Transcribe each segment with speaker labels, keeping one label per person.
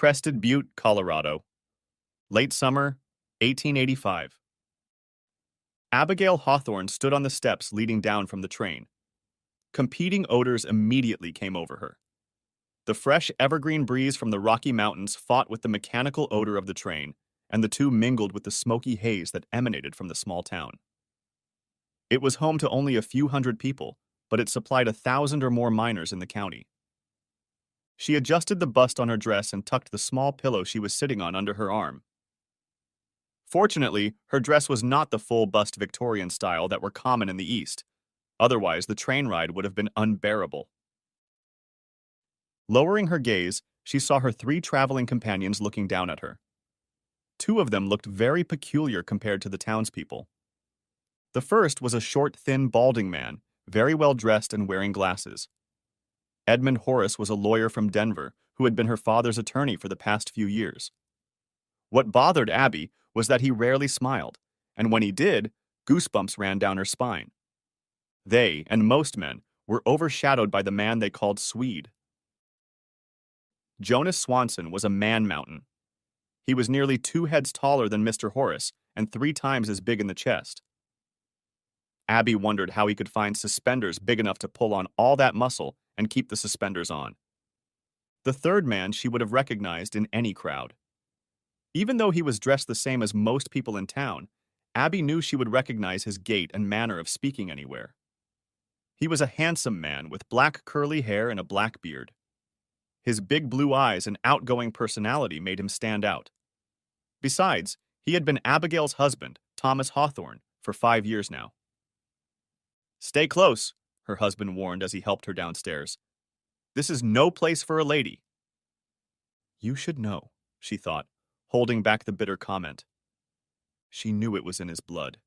Speaker 1: Crested Butte, Colorado. Late summer, 1885. Abigail Hawthorne stood on the steps leading down from the train. Competing odors immediately came over her. The fresh evergreen breeze from the Rocky Mountains fought with the mechanical odor of the train, and the two mingled with the smoky haze that emanated from the small town. It was home to only a few hundred people, but it supplied 1,000 or more miners in the county. She adjusted the bust on her dress and tucked the small pillow she was sitting on under her arm. Fortunately, her dress was not the full-bust Victorian style that were common in the East. Otherwise, the train ride would have been unbearable. Lowering her gaze, she saw her 3 traveling companions looking down at her. 2 of them looked very peculiar compared to the townspeople. The first was a short, thin, balding man, very well dressed and wearing glasses. Edmund Horace was a lawyer from Denver who had been her father's attorney for the past few years. What bothered Abby was that he rarely smiled, and when he did, goosebumps ran down her spine. They, and most men, were overshadowed by the man they called Swede. Jonas Swanson was a man-mountain. He was nearly 2 heads taller than Mr. Horace and 3 times as big in the chest. Abby wondered how he could find suspenders big enough to pull on all that muscle and keep the suspenders on. The third man she would have recognized in any crowd. Even though he was dressed the same as most people in town, Abby knew she would recognize his gait and manner of speaking anywhere. He was a handsome man with black curly hair and a black beard. His big blue eyes and outgoing personality made him stand out. Besides, he had been Abigail's husband, Thomas Hawthorne, for 5 years now. "Stay close," her husband warned as he helped her downstairs. "This is no place for a lady." "You should know," she thought, holding back the bitter comment. She knew it was in his blood.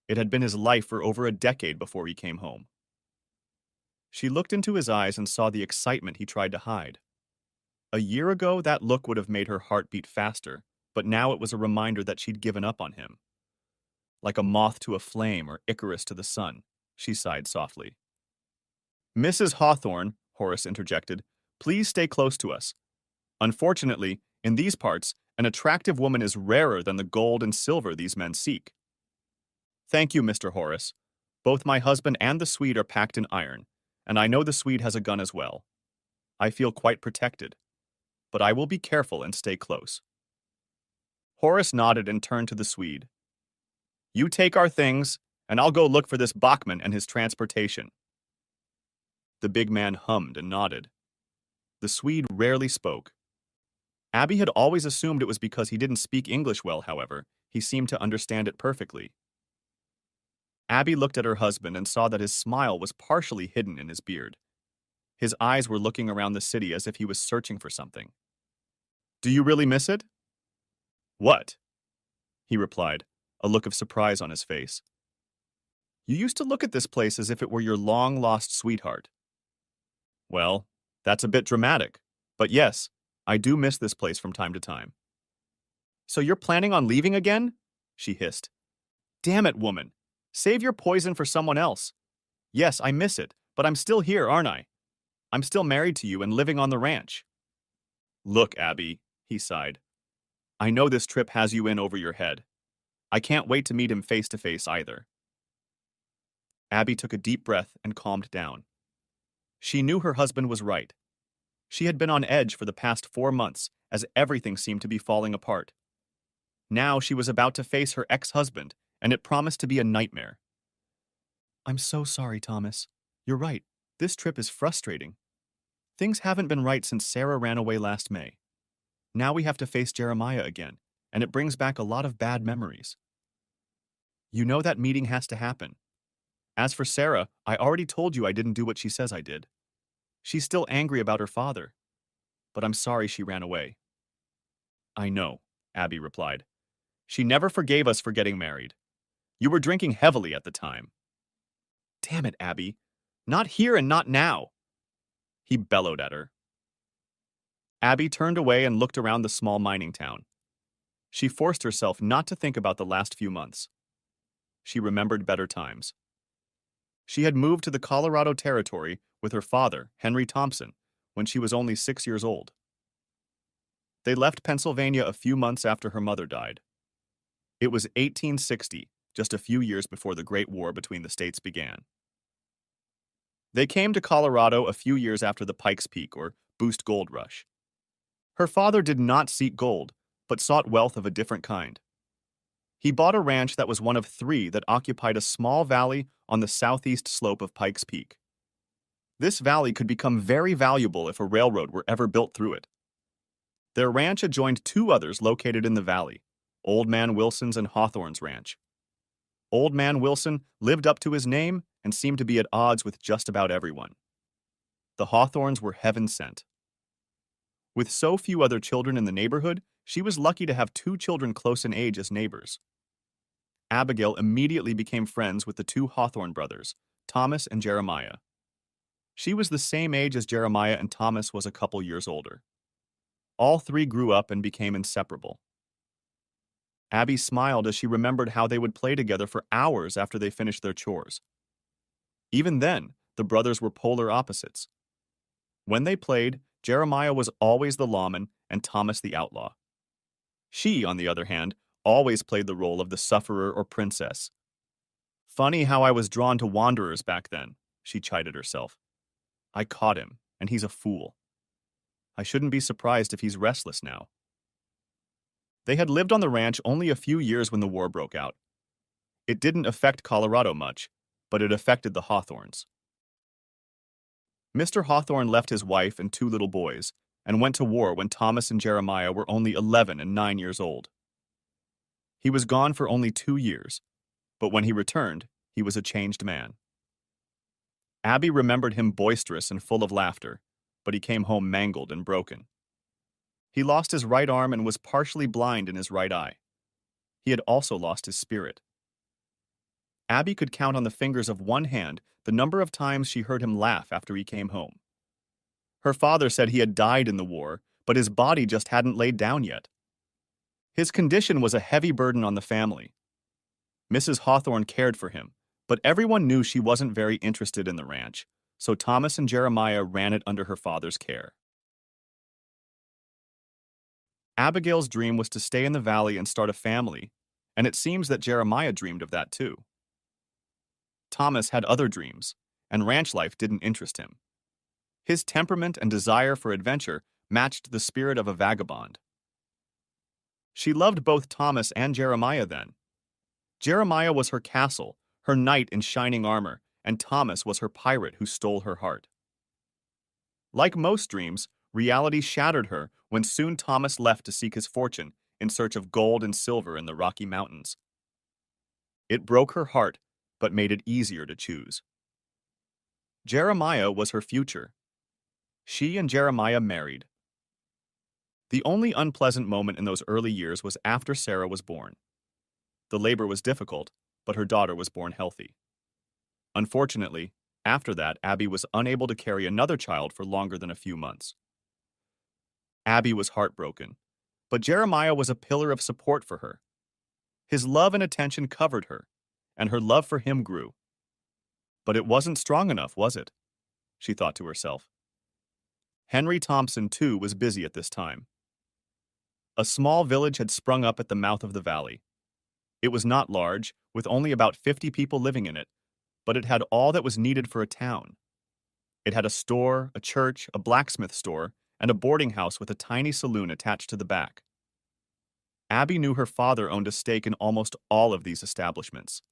Speaker 1: It had been his life for over a decade before he came home. She looked into his eyes and saw the excitement he tried to hide. A year ago, that look would have made her heart beat faster, but now it was a reminder that she'd given up on him. Like a moth to a flame or Icarus to the sun, she sighed softly. "Mrs. Hawthorne," Horace interjected, "please stay close to us. Unfortunately, in these parts, an attractive woman is rarer than the gold and silver these men seek." "Thank you, Mr. Horace. Both my husband and the Swede are packed in iron, and I know the Swede has a gun as well. I feel quite protected, but I will be careful and stay close." Horace nodded and turned to the Swede. "You take our things, and I'll go look for this Bachman and his transportation." The big man hummed and nodded. The Swede rarely spoke. Abby had always assumed it was because he didn't speak English well, however. He seemed to understand it perfectly. Abby looked at her husband and saw that his smile was partially hidden in his beard. His eyes were looking around the city as if he was searching for something. "Do you really miss it?" "What?" he replied, a look of surprise on his face. "You used to look at this place as if it were your long-lost sweetheart." "Well, that's a bit dramatic, but yes, I do miss this place from time to time." "So you're planning on leaving again?" she hissed. "Damn it, woman. Save your poison for someone else. Yes, I miss it, but I'm still here, aren't I? I'm still married to you and living on the ranch." "Look, Abby," he sighed. "I know this trip has you in over your head. I can't wait to meet him face to face either." Abby took a deep breath and calmed down. She knew her husband was right. She had been on edge for the past 4 months as everything seemed to be falling apart. Now she was about to face her ex-husband, and it promised to be a nightmare. "I'm so sorry, Thomas. You're right. This trip is frustrating. Things haven't been right since Sarah ran away last May. Now we have to face Jeremiah again, and it brings back a lot of bad memories. You know that meeting has to happen. As for Sarah, I already told you I didn't do what she says I did. She's still angry about her father, but I'm sorry she ran away." "I know," Abby replied. "She never forgave us for getting married. You were drinking heavily at the time." "Damn it, Abby. Not here and not now," he bellowed at her. Abby turned away and looked around the small mining town. She forced herself not to think about the last few months. She remembered better times. She had moved to the Colorado Territory with her father, Henry Thompson, when she was only 6 years old. They left Pennsylvania a few months after her mother died. It was 1860, just a few years before the Great War between the states began. They came to Colorado a few years after the Pikes Peak or Boost Gold Rush. Her father did not seek gold, but sought wealth of a different kind. He bought a ranch that was one of three that occupied a small valley on the southeast slope of Pikes Peak. This valley could become very valuable if a railroad were ever built through it. Their ranch adjoined two others located in the valley, Old Man Wilson's and Hawthorne's ranch. Old Man Wilson lived up to his name and seemed to be at odds with just about everyone. The Hawthornes were heaven sent. With so few other children in the neighborhood, she was lucky to have two children close in age as neighbors. Abigail immediately became friends with the two Hawthorne brothers, Thomas and Jeremiah. She was the same age as Jeremiah, and Thomas was a couple years older. All three grew up and became inseparable. Abby smiled as she remembered how they would play together for hours after they finished their chores. Even then, the brothers were polar opposites. When they played, Jeremiah was always the lawman and Thomas the outlaw. She, on the other hand, always played the role of the sufferer or princess. Funny how I was drawn to wanderers back then, she chided herself. I caught him, and he's a fool. I shouldn't be surprised if he's restless now. They had lived on the ranch only a few years when the war broke out. It didn't affect Colorado much, but it affected the Hawthornes. Mr. Hawthorne left his wife and two little boys and went to war when Thomas and Jeremiah were only 11 and 9 years old. He was gone for only 2 years, but when he returned, he was a changed man. Abby remembered him boisterous and full of laughter, but he came home mangled and broken. He lost his right arm and was partially blind in his right eye. He had also lost his spirit. Abby could count on the fingers of one hand the number of times she heard him laugh after he came home. Her father said he had died in the war, but his body just hadn't laid down yet. His condition was a heavy burden on the family. Mrs. Hawthorne cared for him, but everyone knew she wasn't very interested in the ranch, so Thomas and Jeremiah ran it under her father's care. Abigail's dream was to stay in the valley and start a family, and it seems that Jeremiah dreamed of that too. Thomas had other dreams, and ranch life didn't interest him. His temperament and desire for adventure matched the spirit of a vagabond. She loved both Thomas and Jeremiah then. Jeremiah was her castle, her knight in shining armor, and Thomas was her pirate who stole her heart. Like most dreams, reality shattered her when soon Thomas left to seek his fortune in search of gold and silver in the Rocky Mountains. It broke her heart, but made it easier to choose. Jeremiah was her future. She and Jeremiah married. The only unpleasant moment in those early years was after Sarah was born. The labor was difficult, but her daughter was born healthy. Unfortunately, after that, Abby was unable to carry another child for longer than a few months. Abby was heartbroken, but Jeremiah was a pillar of support for her. His love and attention covered her, and her love for him grew. But it wasn't strong enough, was it? She thought to herself. Henry Thompson, too, was busy at this time. A small village had sprung up at the mouth of the valley. It was not large, with only about 50 people living in it, but it had all that was needed for a town. It had a store, a church, a blacksmith store, and a boarding house with a tiny saloon attached to the back. Abby knew her father owned a stake in almost all of these establishments.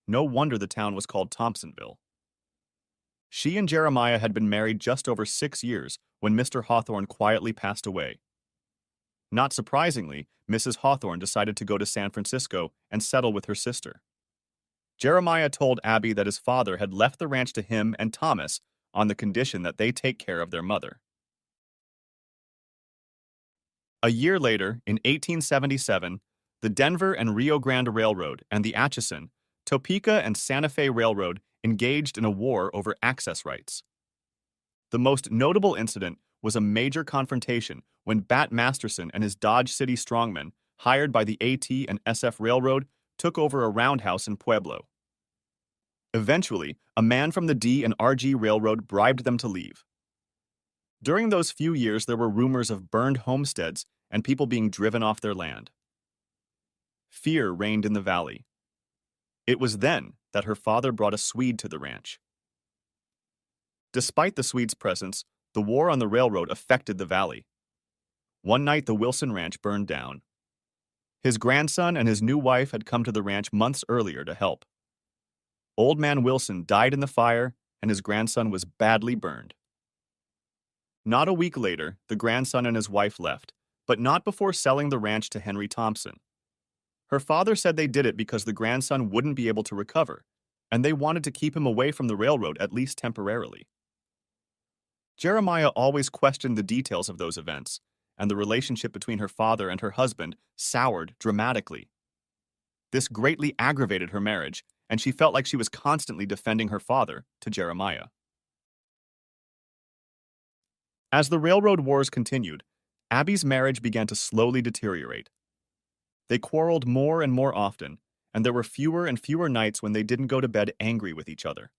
Speaker 1: No wonder the town was called Thompsonville. She and Jeremiah had been married just over 6 years when Mr. Hawthorne quietly passed away. Not surprisingly, Mrs. Hawthorne decided to go to San Francisco and settle with her sister. Jeremiah told Abby that his father had left the ranch to him and Thomas on the condition that they take care of their mother. A year later, in 1877, the Denver and Rio Grande Railroad and the Atchison, Topeka and Santa Fe Railroad engaged in a war over access rights. The most notable incident was a major confrontation when Bat Masterson and his Dodge City strongmen, hired by the AT and SF Railroad, took over a roundhouse in Pueblo. Eventually, a man from the D and RG Railroad bribed them to leave. During those few years, there were rumors of burned homesteads and people being driven off their land. Fear reigned in the valley. It was then that her father brought a Swede to the ranch. Despite the Swede's presence, the war on the railroad affected the valley. One night, the Wilson Ranch burned down. His grandson and his new wife had come to the ranch months earlier to help. Old Man Wilson died in the fire, and his grandson was badly burned. Not a week later, the grandson and his wife left, but not before selling the ranch to Henry Thompson. Her father said they did it because the grandson wouldn't be able to recover, and they wanted to keep him away from the railroad at least temporarily. Jeremiah always questioned the details of those events, and the relationship between her father and her husband soured dramatically. This greatly aggravated her marriage, and she felt like she was constantly defending her father to Jeremiah. As the railroad wars continued, Abby's marriage began to slowly deteriorate. They quarreled more and more often, and there were fewer and fewer nights when they didn't go to bed angry with each other.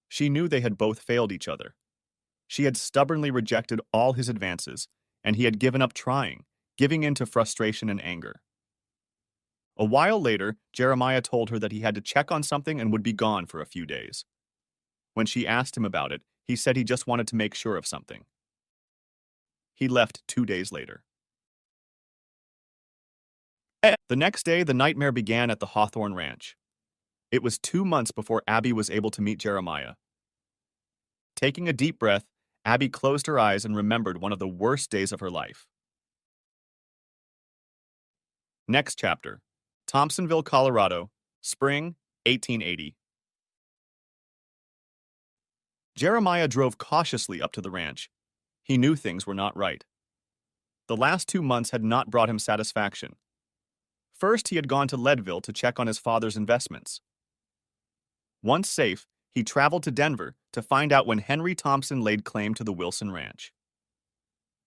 Speaker 1: She knew they had both failed each other. She had stubbornly rejected all his advances, and he had given up trying, giving in to frustration and anger. A while later, Jeremiah told her that he had to check on something and would be gone for a few days. When she asked him about it, he said he just wanted to make sure of something. He left 2 days later. The next day, the nightmare began at the Hawthorne Ranch. It was 2 months before Abby was able to meet Jeremiah. Taking a deep breath, Abby closed her eyes and remembered one of the worst days of her life. Next chapter, Thompsonville, Colorado, spring 1880. Jeremiah drove cautiously up to the ranch. He knew things were not right. The last 2 months had not brought him satisfaction. First, he had gone to Leadville to check on his father's investments. Once safe, he traveled to Denver to find out when Henry Thompson laid claim to the Wilson Ranch.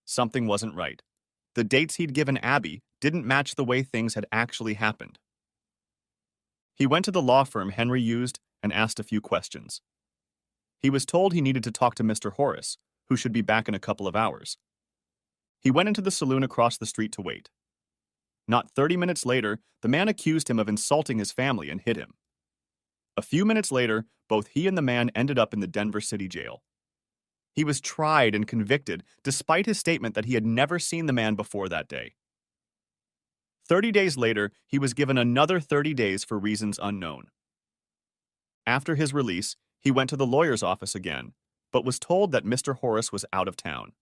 Speaker 1: Something wasn't right. The dates he'd given Abby didn't match the way things had actually happened. He went to the law firm Henry used and asked a few questions. He was told he needed to talk to Mr. Horace, who should be back in a couple of hours. He went into the saloon across the street to wait. Not 30 minutes later, the man accused him of insulting his family and hit him. A few minutes later, both he and the man ended up in the Denver City Jail. He was tried and convicted despite his statement that he had never seen the man before that day. 30 days later, he was given another 30 days for reasons unknown. After his release, he went to the lawyer's office again, but was told that Mr. Horace was out of town.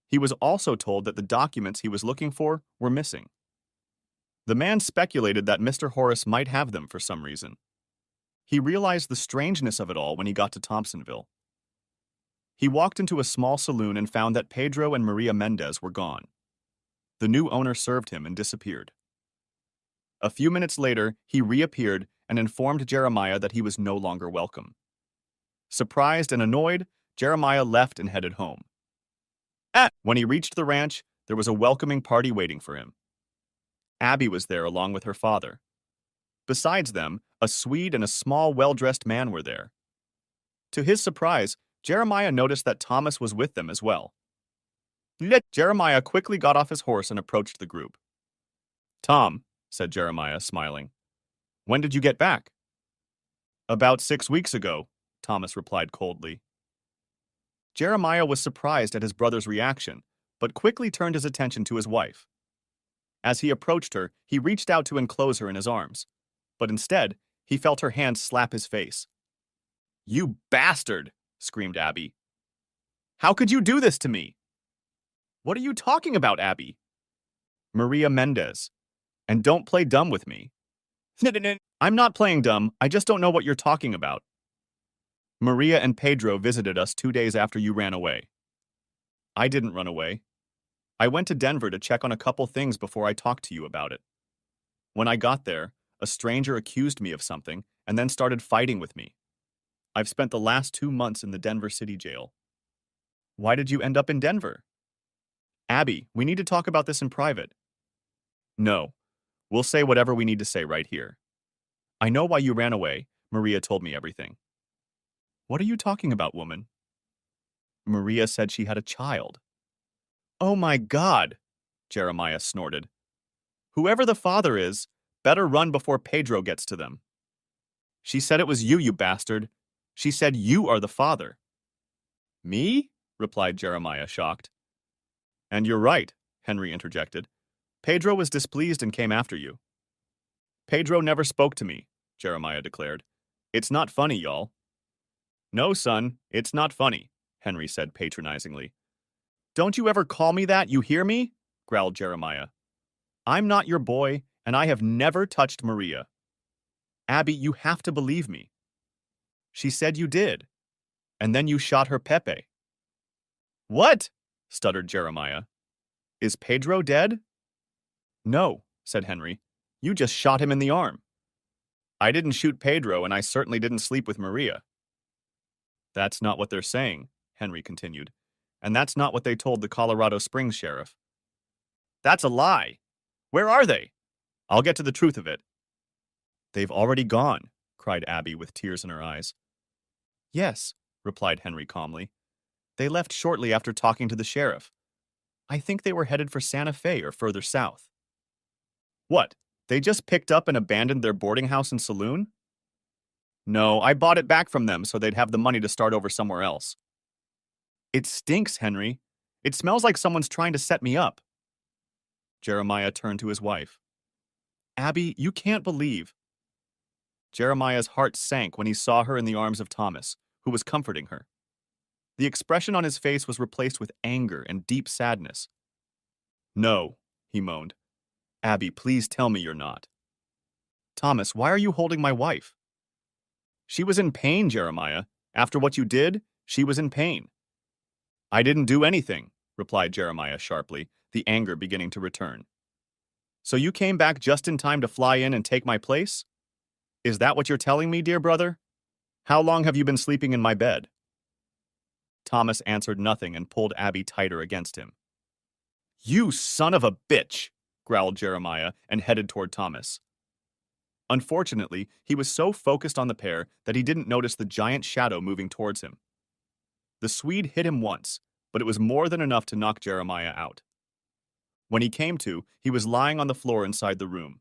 Speaker 1: He was also told that the documents he was looking for were missing. The man speculated that Mr. Horace might have them for some reason. He realized the strangeness of it all when he got to Thompsonville. He walked into a small saloon and found that Pedro and Maria Mendez were gone. The new owner served him and disappeared. A few minutes later, he reappeared and informed Jeremiah that he was no longer welcome. Surprised and annoyed, Jeremiah left and headed home. When he reached the ranch, there was a welcoming party waiting for him. Abby was there along with her father. Besides them, a Swede and a small, well-dressed man were there. To his surprise, Jeremiah noticed that Thomas was with them as well. Jeremiah quickly got off his horse and approached the group. "Tom," said Jeremiah, smiling, "when did you get back?" "About 6 weeks ago," Thomas replied coldly. Jeremiah was surprised at his brother's reaction, but quickly turned his attention to his wife. As he approached her, he reached out to enclose her in his arms, but instead, he felt her hand slap his face. "You bastard!" screamed Abby. "How could you do this to me?" "What are you talking about, Abby?" "Maria Mendez. And don't play dumb with me." "I'm not playing dumb, I just don't know what you're talking about." "Maria and Pedro visited us 2 days after you ran away." "I didn't run away. I went to Denver to check on a couple things before I talked to you about it. When I got there, a stranger accused me of something and then started fighting with me. I've spent the last 2 months in the Denver City Jail." "Why did you end up in Denver?" "Abby, we need to talk about this in private." "No. We'll say whatever we need to say right here. I know why you ran away. Maria told me everything." "What are you talking about, woman?" "Maria said she had a child." "Oh my God!" Jeremiah snorted. Whoever the father is, better run before Pedro gets to them. She said it was you, you bastard. She said you are the father. Me? Replied Jeremiah, shocked. And you're right, Henry interjected. Pedro was displeased and came after you. Pedro never spoke to me, Jeremiah declared. It's not funny, y'all. No, son, it's not funny, Henry said patronizingly. Don't you ever call me that, you hear me? Growled Jeremiah. I'm not your boy, and I have never touched Maria. Abby, you have to believe me. She said you did, and then you shot her Pepe. What? Stuttered Jeremiah. Is Pedro dead? No, said Henry. You just shot him in the arm. I didn't shoot Pedro, and I certainly didn't sleep with Maria. That's not what they're saying, Henry continued, and that's not what they told the Colorado Springs sheriff. That's a lie. Where are they? I'll get to the truth of it. They've already gone, cried Abby with tears in her eyes. Yes, replied Henry calmly. They left shortly after talking to the sheriff. I think they were headed for Santa Fe or further south. What? They just picked up and abandoned their boarding house and saloon? No, I bought it back from them so they'd have the money to start over somewhere else. It stinks, Henry. It smells like someone's trying to set me up. Jeremiah turned to his wife. Abby, you can't believe. Jeremiah's heart sank when he saw her in the arms of Thomas, who was comforting her. The expression on his face was replaced with anger and deep sadness. No, he moaned. Abby, please tell me you're not. Thomas, why are you holding my wife? She was in pain, Jeremiah. After what you did, she was in pain. I didn't do anything, replied Jeremiah sharply, the anger beginning to return. So you came back just in time to fly in and take my place? Is that what you're telling me, dear brother? How long have you been sleeping in my bed? Thomas answered nothing and pulled Abby tighter against him. You son of a bitch, growled Jeremiah and headed toward Thomas. Unfortunately, he was so focused on the pair that he didn't notice the giant shadow moving towards him. The Swede hit him once, but it was more than enough to knock Jeremiah out. When he came to, he was lying on the floor inside the room.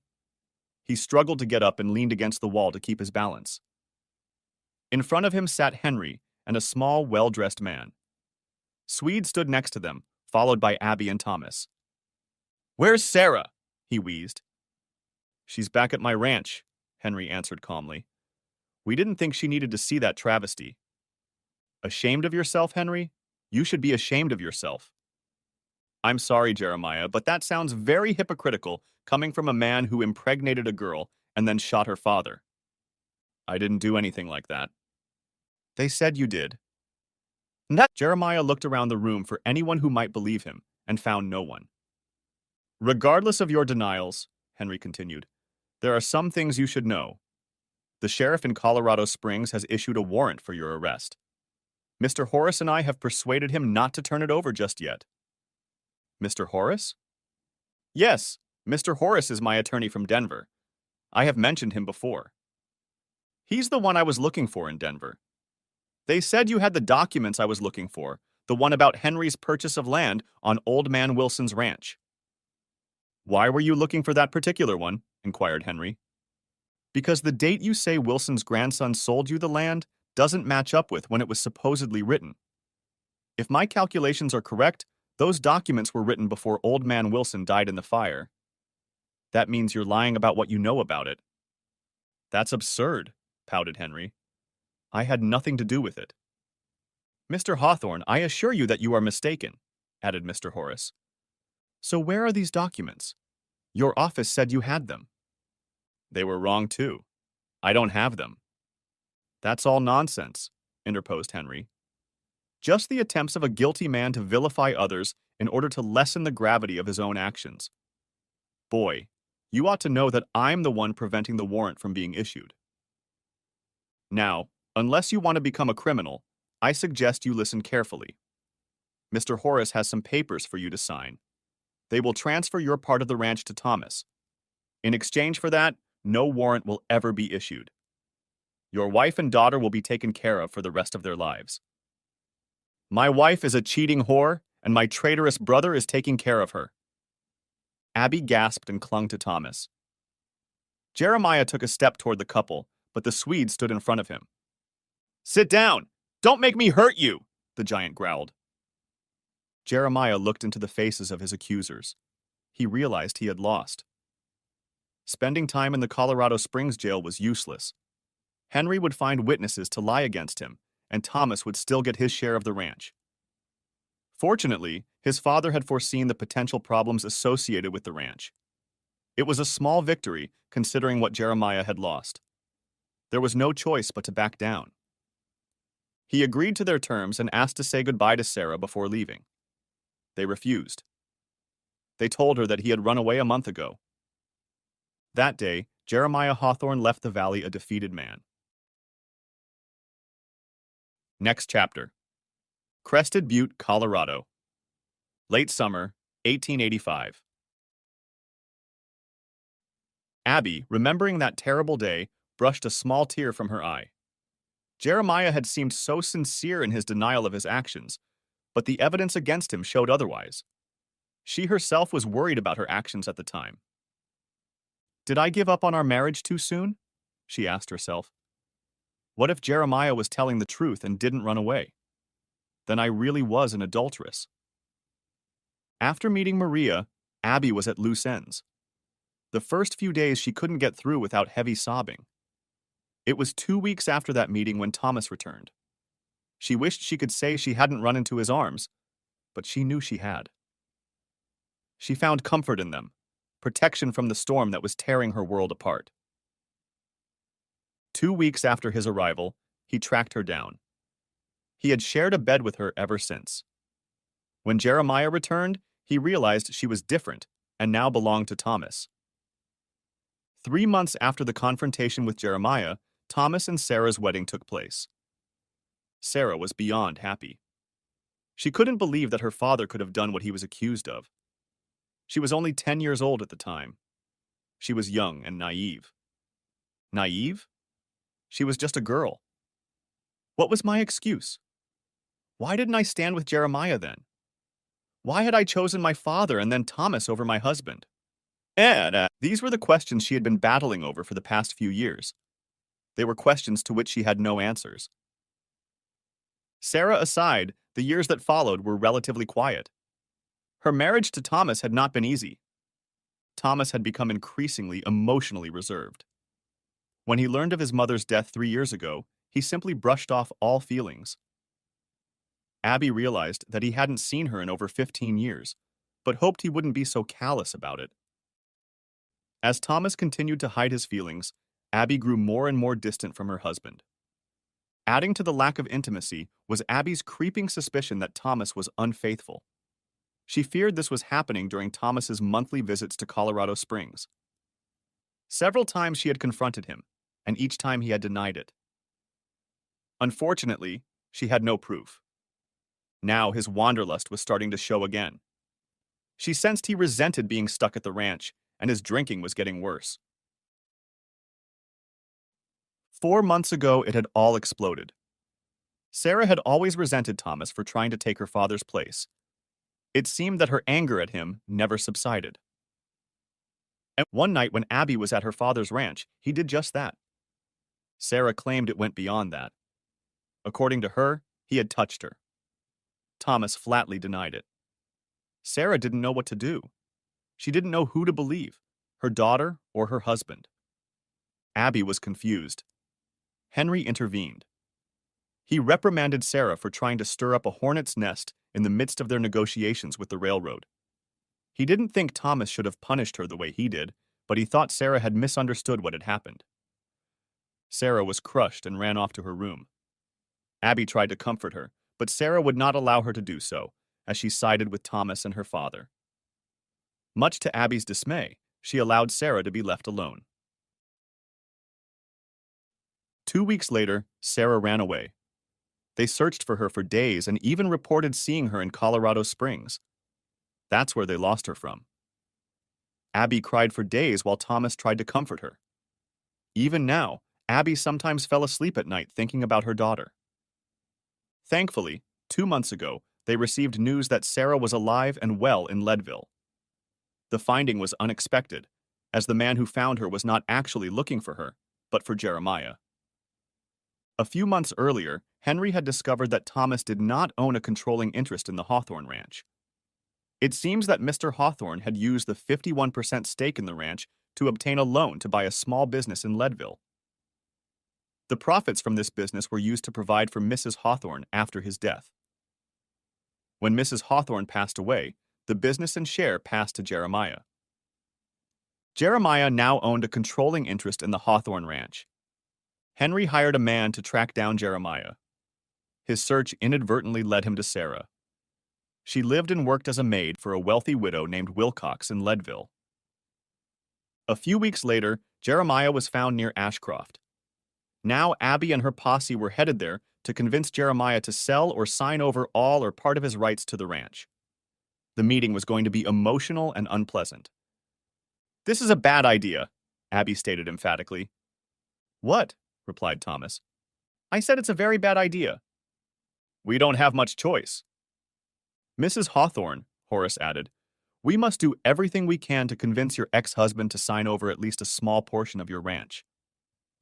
Speaker 1: He struggled to get up and leaned against the wall to keep his balance. In front of him sat Henry and a small, well-dressed man. Swede stood next to them, followed by Abby and Thomas. Where's Sarah? He wheezed. She's back at my ranch, Henry answered calmly. We didn't think she needed to see that travesty. Ashamed of yourself, Henry? You should be ashamed of yourself. I'm sorry, Jeremiah, but that sounds very hypocritical coming from a man who impregnated a girl and then shot her father. I didn't do anything like that. They said you did. Jeremiah looked around the room for anyone who might believe him and found no one. Regardless of your denials, Henry continued, there are some things you should know. The sheriff in Colorado Springs has issued a warrant for your arrest. Mr. Horace and I have persuaded him not to turn it over just yet. Mr. Horace? Yes, Mr. Horace is my attorney from Denver. I have mentioned him before. He's the one I was looking for in Denver. They said you had the documents I was looking for, the one about Henry's purchase of land on Old Man Wilson's ranch. Why were you looking for that particular one? Inquired Henry. Because the date you say Wilson's grandson sold you the land doesn't match up with when it was supposedly written. If my calculations are correct, those documents were written before Old Man Wilson died in the fire. That means you're lying about what you know about it. That's absurd, pouted Henry. I had nothing to do with it. Mr. Hawthorne, I assure you that you are mistaken, added Mr. Horace. So where are these documents? Your office said you had them. They were wrong too. I don't have them. That's all nonsense, interposed Henry. Just the attempts of a guilty man to vilify others in order to lessen the gravity of his own actions. Boy, you ought to know that I'm the one preventing the warrant from being issued. Now, unless you want to become a criminal, I suggest you listen carefully. Mr. Horace has some papers for you to sign. They will transfer your part of the ranch to Thomas. In exchange for that, no warrant will ever be issued. Your wife and daughter will be taken care of for the rest of their lives. My wife is a cheating whore, and my traitorous brother is taking care of her. Abby gasped and clung to Thomas. Jeremiah took a step toward the couple, but the Swede stood in front of him. "Sit down! Don't make me hurt you!" the giant growled. Jeremiah looked into the faces of his accusers. He realized he had lost. Spending time in the Colorado Springs jail was useless. Henry would find witnesses to lie against him, and Thomas would still get his share of the ranch. Fortunately, his father had foreseen the potential problems associated with the ranch. It was a small victory, considering what Jeremiah had lost. There was no choice but to back down. He agreed to their terms and asked to say goodbye to Sarah before leaving. They refused. They told her that he had run away a month ago. That day, Jeremiah Hawthorne left the valley a defeated man. Next chapter. Crested Butte, Colorado. Late summer, 1885. Abby, remembering that terrible day, brushed a small tear from her eye. Jeremiah had seemed so sincere in his denial of his actions, but the evidence against him showed otherwise. She herself was worried about her actions at the time. "Did I give up on our marriage too soon?" she asked herself. "What if Jeremiah was telling the truth and didn't run away? Then I really was an adulteress." After meeting Maria, Abby was at loose ends. The first few days she couldn't get through without heavy sobbing. It was 2 weeks after that meeting when Thomas returned. She wished she could say she hadn't run into his arms, but she knew she had. She found comfort in them, protection from the storm that was tearing her world apart. 2 weeks after his arrival, he tracked her down. He had shared a bed with her ever since. When Jeremiah returned, he realized she was different and now belonged to Thomas. 3 months after the confrontation with Jeremiah, Thomas and Sarah's wedding took place. Sarah was beyond happy. She couldn't believe that her father could have done what he was accused of. She was only 10 years old at the time. She was young and naive. Naive? She was just a girl. What was my excuse? Why didn't I stand with Jeremiah then? Why had I chosen my father and then Thomas over my husband? These were the questions she had been battling over for the past few years. They were questions to which she had no answers. Sarah aside, the years that followed were relatively quiet. Her marriage to Thomas had not been easy. Thomas had become increasingly emotionally reserved. When he learned of his mother's death 3 years ago, he simply brushed off all feelings. Abby realized that he hadn't seen her in over 15 years, but hoped he wouldn't be so callous about it. As Thomas continued to hide his feelings, Abby grew more and more distant from her husband. Adding to the lack of intimacy was Abby's creeping suspicion that Thomas was unfaithful. She feared this was happening during Thomas's monthly visits to Colorado Springs. Several times she had confronted him, and each time he had denied it. Unfortunately, she had no proof. Now his wanderlust was starting to show again. She sensed he resented being stuck at the ranch, and his drinking was getting worse. 4 months ago, it had all exploded. Sarah had always resented Thomas for trying to take her father's place. It seemed that her anger at him never subsided. And one night when Abby was at her father's ranch, he did just that. Sarah claimed it went beyond that. According to her, he had touched her. Thomas flatly denied it. Sarah didn't know what to do. She didn't know who to believe, her daughter or her husband. Abby was confused. Henry intervened. He reprimanded Sarah for trying to stir up a hornet's nest in the midst of their negotiations with the railroad. He didn't think Thomas should have punished her the way he did, but he thought Sarah had misunderstood what had happened. Sarah was crushed and ran off to her room. Abby tried to comfort her, but Sarah would not allow her to do so, as she sided with Thomas and her father. Much to Abby's dismay, she allowed Sarah to be left alone. 2 weeks later, Sarah ran away. They searched for her for days and even reported seeing her in Colorado Springs. That's where they lost her from. Abby cried for days while Thomas tried to comfort her. Even now, Abby sometimes fell asleep at night thinking about her daughter. Thankfully, 2 months ago, they received news that Sarah was alive and well in Leadville. The finding was unexpected, as the man who found her was not actually looking for her, but for Jeremiah. A few months earlier, Henry had discovered that Thomas did not own a controlling interest in the Hawthorne Ranch. It seems that Mr. Hawthorne had used the 51% stake in the ranch to obtain a loan to buy a small business in Leadville. The profits from this business were used to provide for Mrs. Hawthorne after his death. When Mrs. Hawthorne passed away, the business and share passed to Jeremiah. Jeremiah now owned a controlling interest in the Hawthorne Ranch. Henry hired a man to track down Jeremiah. His search inadvertently led him to Sarah. She lived and worked as a maid for a wealthy widow named Wilcox in Leadville. A few weeks later, Jeremiah was found near Ashcroft. Now Abby and her posse were headed there to convince Jeremiah to sell or sign over all or part of his rights to the ranch. The meeting was going to be emotional and unpleasant. "This is a bad idea," Abby stated emphatically. "What?" replied Thomas. "I said it's a very bad idea." "We don't have much choice." "Mrs. Hawthorne," Horace added, "we must do everything we can to convince your ex-husband to sign over at least a small portion of your ranch.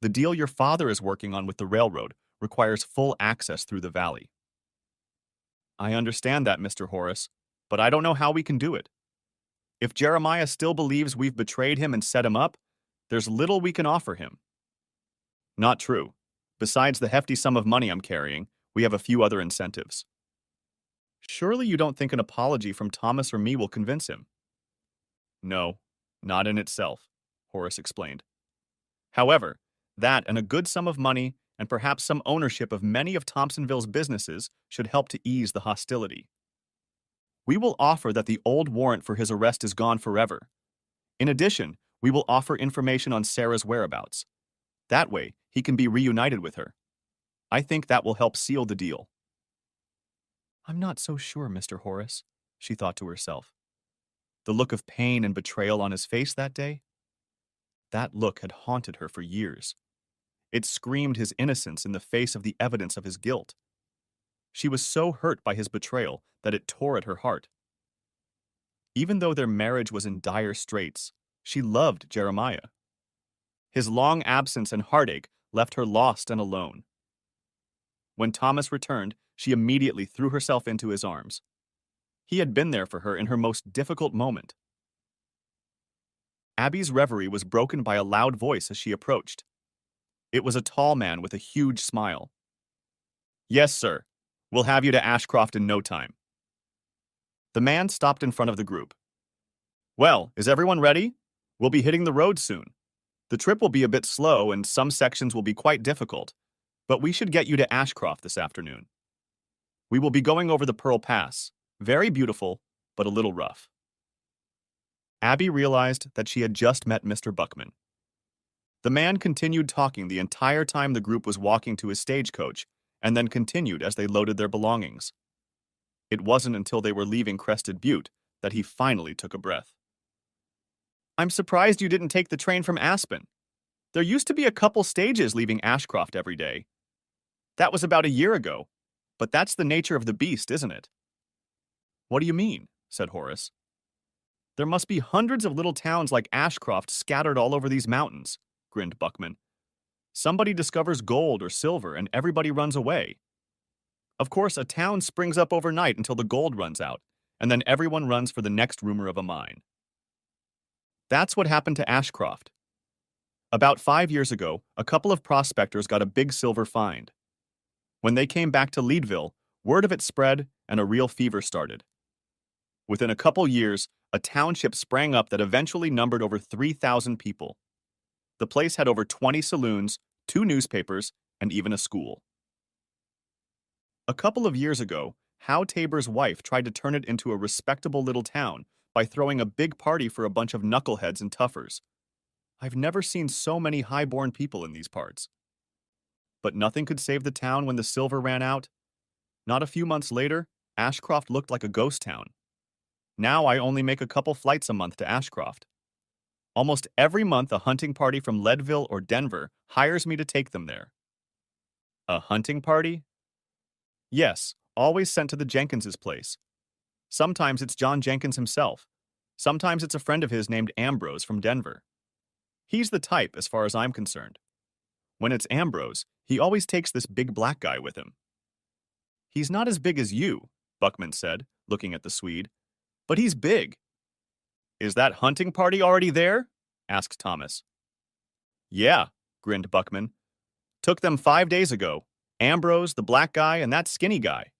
Speaker 1: The deal your father is working on with the railroad requires full access through the valley." "I understand that, Mr. Horace, but I don't know how we can do it. If Jeremiah still believes we've betrayed him and set him up, there's little we can offer him." "Not true. Besides the hefty sum of money I'm carrying, we have a few other incentives." "Surely you don't think an apology from Thomas or me will convince him?" "No, not in itself," Horace explained. "However, that and a good sum of money and perhaps some ownership of many of Thompsonville's businesses should help to ease the hostility. We will offer that the old warrant for his arrest is gone forever. In addition, we will offer information on Sarah's whereabouts. That way, he can be reunited with her. I think that will help seal the deal." "I'm not so sure, Mr. Horace," she thought to herself. The look of pain and betrayal on his face that day? That look had haunted her for years. It screamed his innocence in the face of the evidence of his guilt. She was so hurt by his betrayal that it tore at her heart. Even though their marriage was in dire straits, she loved Jeremiah. His long absence and heartache left her lost and alone. When Thomas returned, she immediately threw herself into his arms. He had been there for her in her most difficult moment. Abby's reverie was broken by a loud voice as she approached. It was a tall man with a huge smile. "Yes, sir. We'll have you to Ashcroft in no time." The man stopped in front of the group. "Well, is everyone ready? We'll be hitting the road soon. The trip will be a bit slow and some sections will be quite difficult, but we should get you to Ashcroft this afternoon. We will be going over the Pearl Pass. Very beautiful, but a little rough." Abby realized that she had just met Mr. Buckman. The man continued talking the entire time the group was walking to his stagecoach, and then continued as they loaded their belongings. It wasn't until they were leaving Crested Butte that he finally took a breath. "I'm surprised you didn't take the train from Aspen. There used to be a couple stages leaving Ashcroft every day. That was about a year ago, but that's the nature of the beast, isn't it?" "What do you mean?" said Horace. "There must be hundreds of little towns like Ashcroft scattered all over these mountains," grinned Buckman. "Somebody discovers gold or silver and everybody runs away. Of course, a town springs up overnight until the gold runs out, and then everyone runs for the next rumor of a mine. That's what happened to Ashcroft. About 5 years ago, a couple of prospectors got a big silver find. When they came back to Leadville, word of it spread and a real fever started. Within a couple years, a township sprang up that eventually numbered over 3,000 people. The place had over 20 saloons, 2 newspapers, and even a school. A couple of years ago, Howe Tabor's wife tried to turn it into a respectable little town by throwing a big party for a bunch of knuckleheads and toughers. I've never seen so many high-born people in these parts. But nothing could save the town when the silver ran out. Not a few months later, Ashcroft looked like a ghost town. Now I only make a couple flights a month to Ashcroft. Almost every month a hunting party from Leadville or Denver hires me to take them there." "A hunting party?" "Yes, always sent to the Jenkins's place. Sometimes it's John Jenkins himself. Sometimes it's a friend of his named Ambrose from Denver. He's the type, as far as I'm concerned. When it's Ambrose, he always takes this big black guy with him. He's not as big as you, Buckman said, looking at the Swede, but he's big. Is that hunting party already there? Asked Thomas. Yeah, grinned Buckman. Took them 5 days ago. Ambrose, the black guy, and that skinny guy.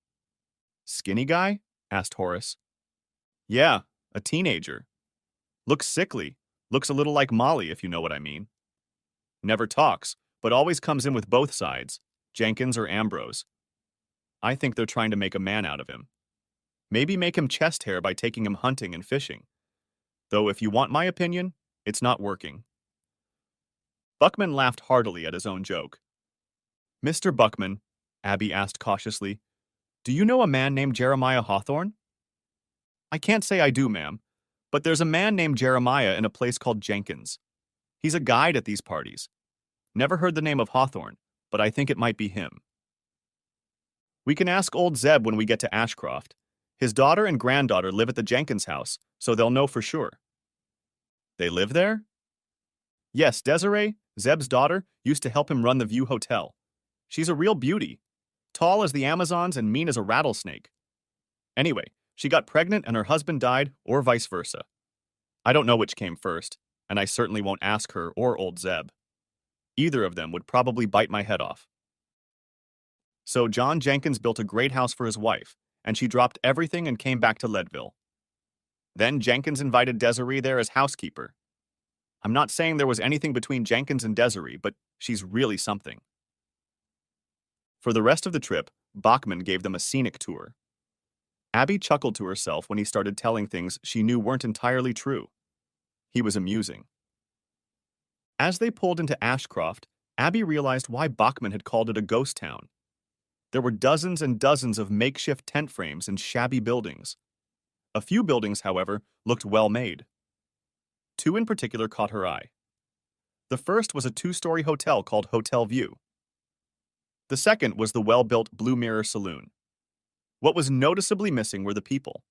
Speaker 1: Skinny guy? Asked Horace. Yeah, a teenager. Looks sickly. Looks a little like Molly, if you know what I mean. Never talks, but always comes in with both sides, Jenkins or Ambrose. I think they're trying to make a man out of him. Maybe make him chest hair by taking him hunting and fishing. Though if you want my opinion, it's not working. Buckman laughed heartily at his own joke. Mr. Buckman, Abby asked cautiously, do you know a man named Jeremiah Hawthorne? I can't say I do, ma'am, but there's a man named Jeremiah in a place called Jenkins. He's a guide at these parties. Never heard the name of Hawthorne, but I think it might be him. We can ask old Zeb when we get to Ashcroft. His daughter and granddaughter live at the Jenkins house, so they'll know for sure. They live there? Yes, Desiree, Zeb's daughter, used to help him run the View Hotel. She's a real beauty, tall as the Amazons and mean as a rattlesnake. Anyway, she got pregnant and her husband died, or vice versa. I don't know which came first, and I certainly won't ask her or old Zeb. Either of them would probably bite my head off. So John Jenkins built a great house for his wife, and she dropped everything and came back to Leadville. Then Jenkins invited Desiree there as housekeeper. I'm not saying there was anything between Jenkins and Desiree, but she's really something. For the rest of the trip, Bachman gave them a scenic tour. Abby chuckled to herself when he started telling things she knew weren't entirely true. He was amusing. As they pulled into Ashcroft, Abby realized why Bachman had called it a ghost town. There were dozens and dozens of makeshift tent frames and shabby buildings. A few buildings, however, looked well made. Two in particular caught her eye. The first was a 2-story hotel called Hotel View. The second was the well-built Blue Mirror Saloon. What was noticeably missing were the people.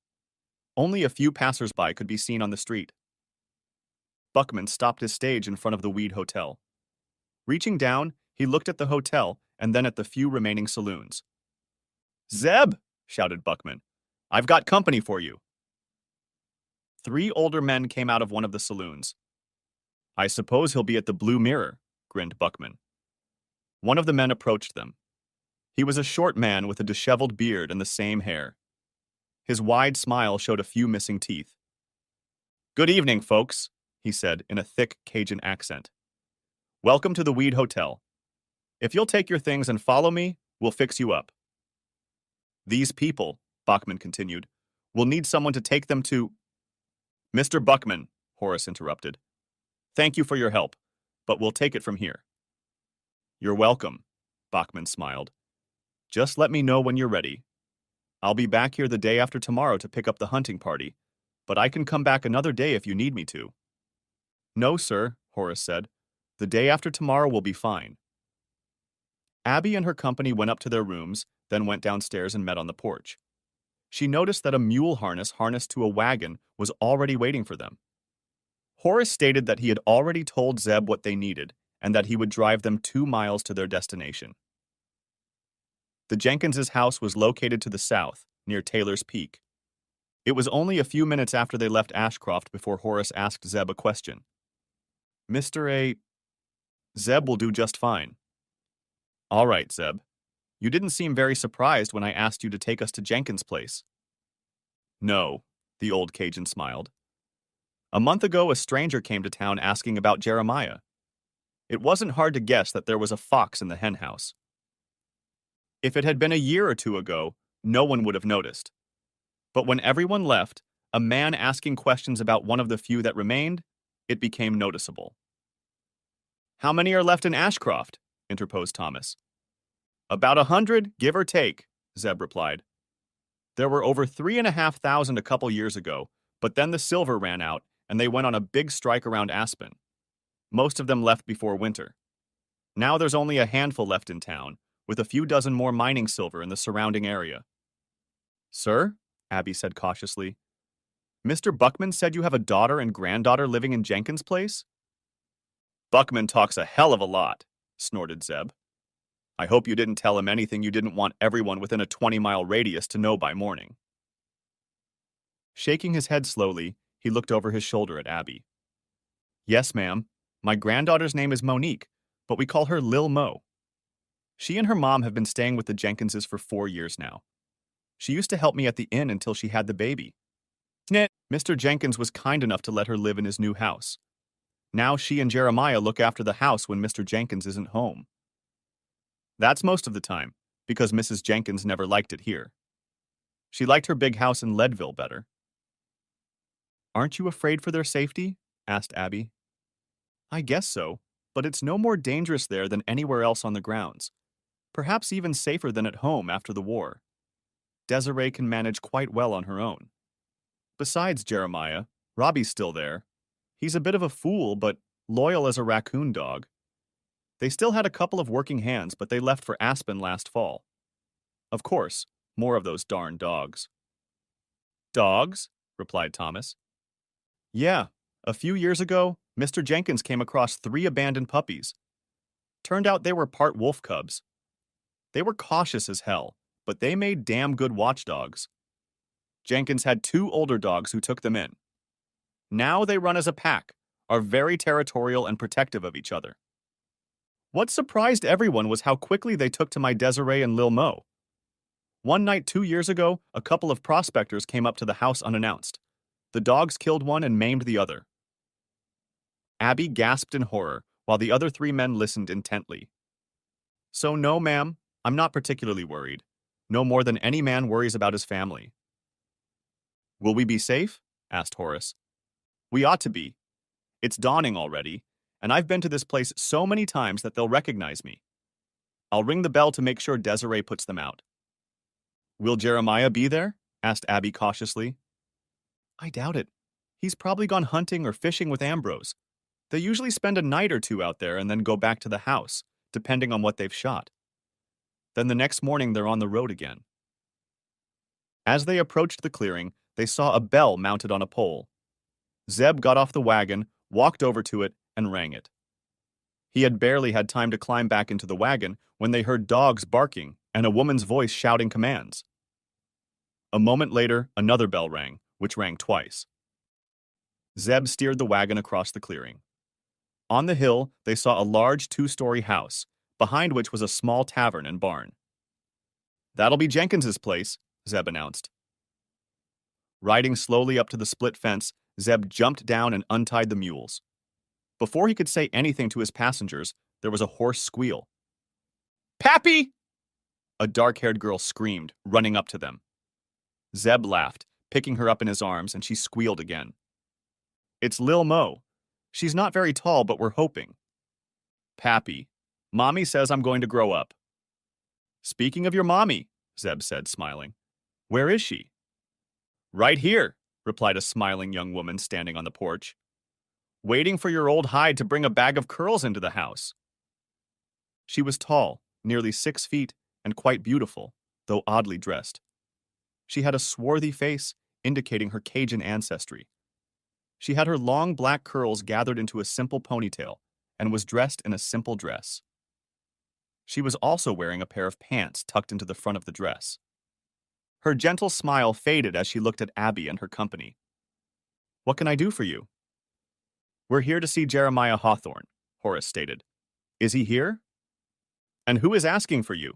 Speaker 1: Only a few passers-by could be seen on the street. Buckman stopped his stage in front of the Weed Hotel. Reaching down, he looked at the hotel and then at the few remaining saloons. Zeb, shouted Buckman, I've got company for you. 3 older men came out of one of the saloons. I suppose he'll be at the Blue Mirror, grinned Buckman. One of the men approached them. He was a short man with a disheveled beard and the same hair. His wide smile showed a few missing teeth. Good evening, folks, he said in a thick Cajun accent. Welcome to the Weed Hotel. If you'll take your things and follow me, we'll fix you up. These people, Bachman continued, will need someone to take them to... Mr. Buckman, Horace interrupted. Thank you for your help, but we'll take it from here. You're welcome, Bachman smiled. Just let me know when you're ready. I'll be back here the day after tomorrow to pick up the hunting party, but I can come back another day if you need me to. No, sir, Horace said. The day after tomorrow will be fine. Abby and her company went up to their rooms, then went downstairs and met on the porch. She noticed that a mule harness harnessed to a wagon was already waiting for them. Horace stated that he had already told Zeb what they needed and that he would drive them 2 miles to their destination. The Jenkins' house was located to the south, near Taylor's Peak. It was only a few minutes after they left Ashcroft before Horace asked Zeb a question. Mr. A. Zeb will do just fine. All right, Zeb. You didn't seem very surprised when I asked you to take us to Jenkins' place. No, the old Cajun smiled. A month ago, a stranger came to town asking about Jeremiah. It wasn't hard to guess that there was a fox in the hen house. If it had been a year or 2 ago, no one would have noticed. But when everyone left, a man asking questions about one of the few that remained, it became noticeable. How many are left in Ashcroft? Interposed Thomas. About 100, give or take, Zeb replied. There were over 3,500 a couple years ago, but then the silver ran out, and they went on a big strike around Aspen. Most of them left before winter. Now there's only a handful left in town, with a few dozen more mining silver in the surrounding area. Sir? Abby said cautiously. Mr. Buckman said you have a daughter and granddaughter living in Jenkins' place? Buckman talks a hell of a lot, snorted Zeb. I hope you didn't tell him anything you didn't want everyone within a 20-mile radius to know by morning. Shaking his head slowly, he looked over his shoulder at Abby. Yes, ma'am. My granddaughter's name is Monique, but we call her Lil Mo. She and her mom have been staying with the Jenkinses for 4 years now. She used to help me at the inn until she had the baby. Mr. Jenkins was kind enough to let her live in his new house. Now she and Jeremiah look after the house when Mr. Jenkins isn't home. That's most of the time, because Mrs. Jenkins never liked it here. She liked her big house in Leadville better. Aren't you afraid for their safety? Asked Abby. I guess so, but it's no more dangerous there than anywhere else on the grounds. Perhaps even safer than at home after the war. Desiree can manage quite well on her own. Besides Jeremiah, Robbie's still there. He's a bit of a fool, but loyal as a raccoon dog. They still had a couple of working hands, but they left for Aspen last fall. Of course, more of those darn dogs. Dogs? Replied Thomas. Yeah, a few years ago, Mr. Jenkins came across 3 abandoned puppies. Turned out they were part wolf cubs. They were cautious as hell, but they made damn good watchdogs. Jenkins had 2 older dogs who took them in. Now they run as a pack, are very territorial and protective of each other. What surprised everyone was how quickly they took to my Desiree and Lil Mo. One night 2 years ago, a couple of prospectors came up to the house unannounced. The dogs killed one and maimed the other. Abby gasped in horror, while the other 3 men listened intently. So no, ma'am, I'm not particularly worried. No more than any man worries about his family. Will we be safe? Asked Horace. We ought to be. It's dawning already, and I've been to this place so many times that they'll recognize me. I'll ring the bell to make sure Desiree puts them out. Will Jeremiah be there? Asked Abby cautiously. I doubt it. He's probably gone hunting or fishing with Ambrose. They usually spend a night or 2 out there and then go back to the house, depending on what they've shot. Then the next morning they're on the road again. As they approached the clearing, they saw a bell mounted on a pole. Zeb got off the wagon, walked over to it, and rang it. He had barely had time to climb back into the wagon when they heard dogs barking and a woman's voice shouting commands. A moment later, another bell rang, which rang twice. Zeb steered the wagon across the clearing. On the hill, they saw a large 2-story house, behind which was a small tavern and barn. That'll be Jenkins's place, Zeb announced. Riding slowly up to the split fence, Zeb jumped down and untied the mules. Before he could say anything to his passengers, there was a hoarse squeal. Pappy! A dark-haired girl screamed, running up to them. Zeb laughed, picking her up in his arms, and she squealed again. It's Lil Mo. She's not very tall, but we're hoping. Pappy, Mommy says I'm going to grow up. Speaking of your mommy, Zeb said, smiling. Where is she? Right here, replied a smiling young woman standing on the porch. Waiting for your old hide to bring a bag of curls into the house. She was tall, nearly 6 feet, and quite beautiful, though oddly dressed. She had a swarthy face, indicating her Cajun ancestry. She had her long black curls gathered into a simple ponytail, and was dressed in a simple dress. She was also wearing a pair of pants tucked into the front of the dress. Her gentle smile faded as she looked at Abby and her company. What can I do for you? We're here to see Jeremiah Hawthorne, Horace stated. Is he here? And who is asking for you?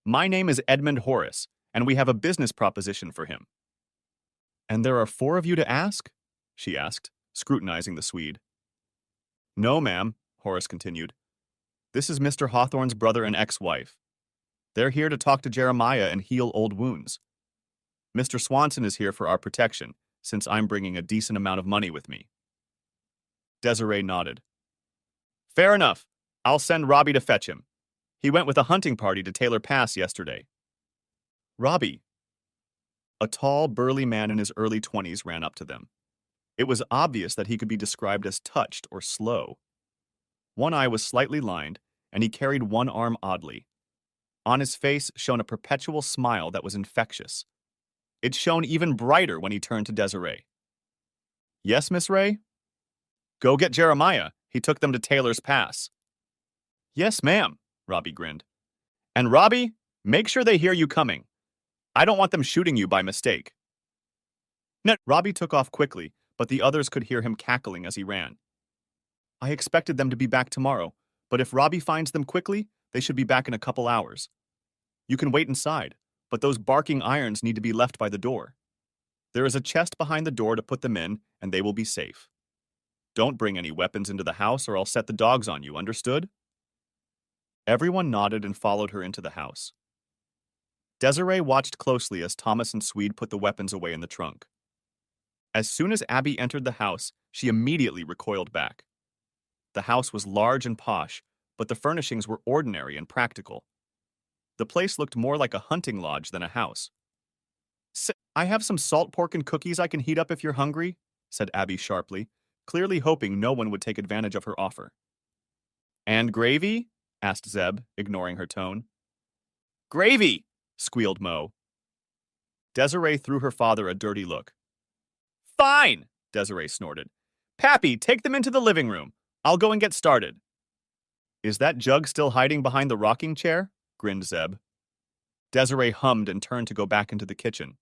Speaker 1: My name is Edmund Horace, and we have a business proposition for him. And there are 4 of you to ask? She asked, scrutinizing the Swede. No, ma'am, Horace continued. This is Mr. Hawthorne's brother and ex-wife. They're here to talk to Jeremiah and heal old wounds. Mr. Swanson is here for our protection, since I'm bringing a decent amount of money with me. Desiree nodded. Fair enough. I'll send Robbie to fetch him. He went with a hunting party to Taylor Pass yesterday. Robbie. A tall, burly man in his early 20s ran up to them. It was obvious that he could be described as touched or slow. One eye was slightly lined, and he carried one arm oddly. On his face shone a perpetual smile that was infectious. It shone even brighter when he turned to Desiree. Yes, Miss Ray? Go get Jeremiah. He took them to Taylor's Pass. Yes, ma'am, Robbie grinned. And Robbie, make sure they hear you coming. I don't want them shooting you by mistake. No. Robbie took off quickly, but the others could hear him cackling as he ran. I expected them to be back tomorrow, but if Robbie finds them quickly, they should be back in a couple hours. You can wait inside, but those barking irons need to be left by the door. There is a chest behind the door to put them in, and they will be safe. Don't bring any weapons into the house or I'll set the dogs on you, understood? Everyone nodded and followed her into the house. Desiree watched closely as Thomas and Swede put the weapons away in the trunk. As soon as Abby entered the house, she immediately recoiled back. The house was large and posh, but the furnishings were ordinary and practical. The place looked more like a hunting lodge than a house. I have some salt pork and cookies I can heat up if you're hungry, said Abby sharply, clearly hoping no one would take advantage of her offer. And gravy? Asked Zeb, ignoring her tone. Gravy! Squealed Mo. Desiree threw her father a dirty look. Fine! Desiree snorted. Pappy, take them into the living room. I'll go and get started. Is that jug still hiding behind the rocking chair? Grinned Zeb. Desiree hummed and turned to go back into the kitchen.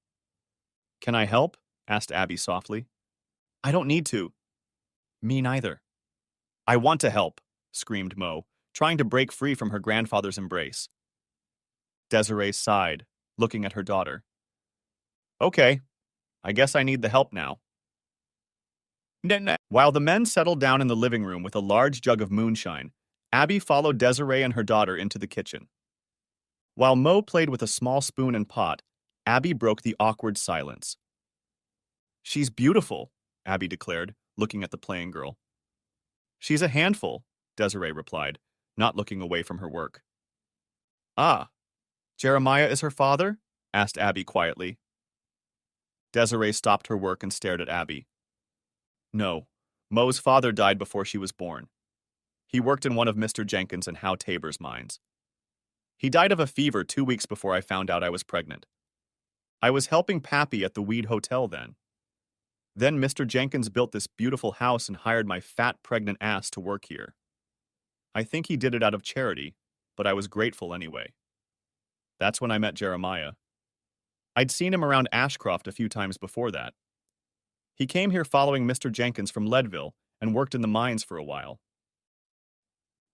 Speaker 1: Can I help? Asked Abby softly. I don't need to. Me neither. I want to help, screamed Mo, trying to break free from her grandfather's embrace. Desiree sighed, looking at her daughter. Okay, I guess I need the help now. While the men settled down in the living room with a large jug of moonshine, Abby followed Desiree and her daughter into the kitchen. While Mo played with a small spoon and pot, Abby broke the awkward silence. She's beautiful, Abby declared, looking at the playing girl. She's a handful, Desiree replied, not looking away from her work. Ah, Jeremiah is her father? Asked Abby quietly. Desiree stopped her work and stared at Abby. No, Mo's father died before she was born. He worked in one of Mr. Jenkins and Hal Tabor's mines. He died of a fever 2 weeks before I found out I was pregnant. I was helping Pappy at the Weed Hotel then. Then Mr. Jenkins built this beautiful house and hired my fat pregnant ass to work here. I think he did it out of charity, but I was grateful anyway. That's when I met Jeremiah. I'd seen him around Ashcroft a few times before that. He came here following Mr. Jenkins from Leadville and worked in the mines for a while.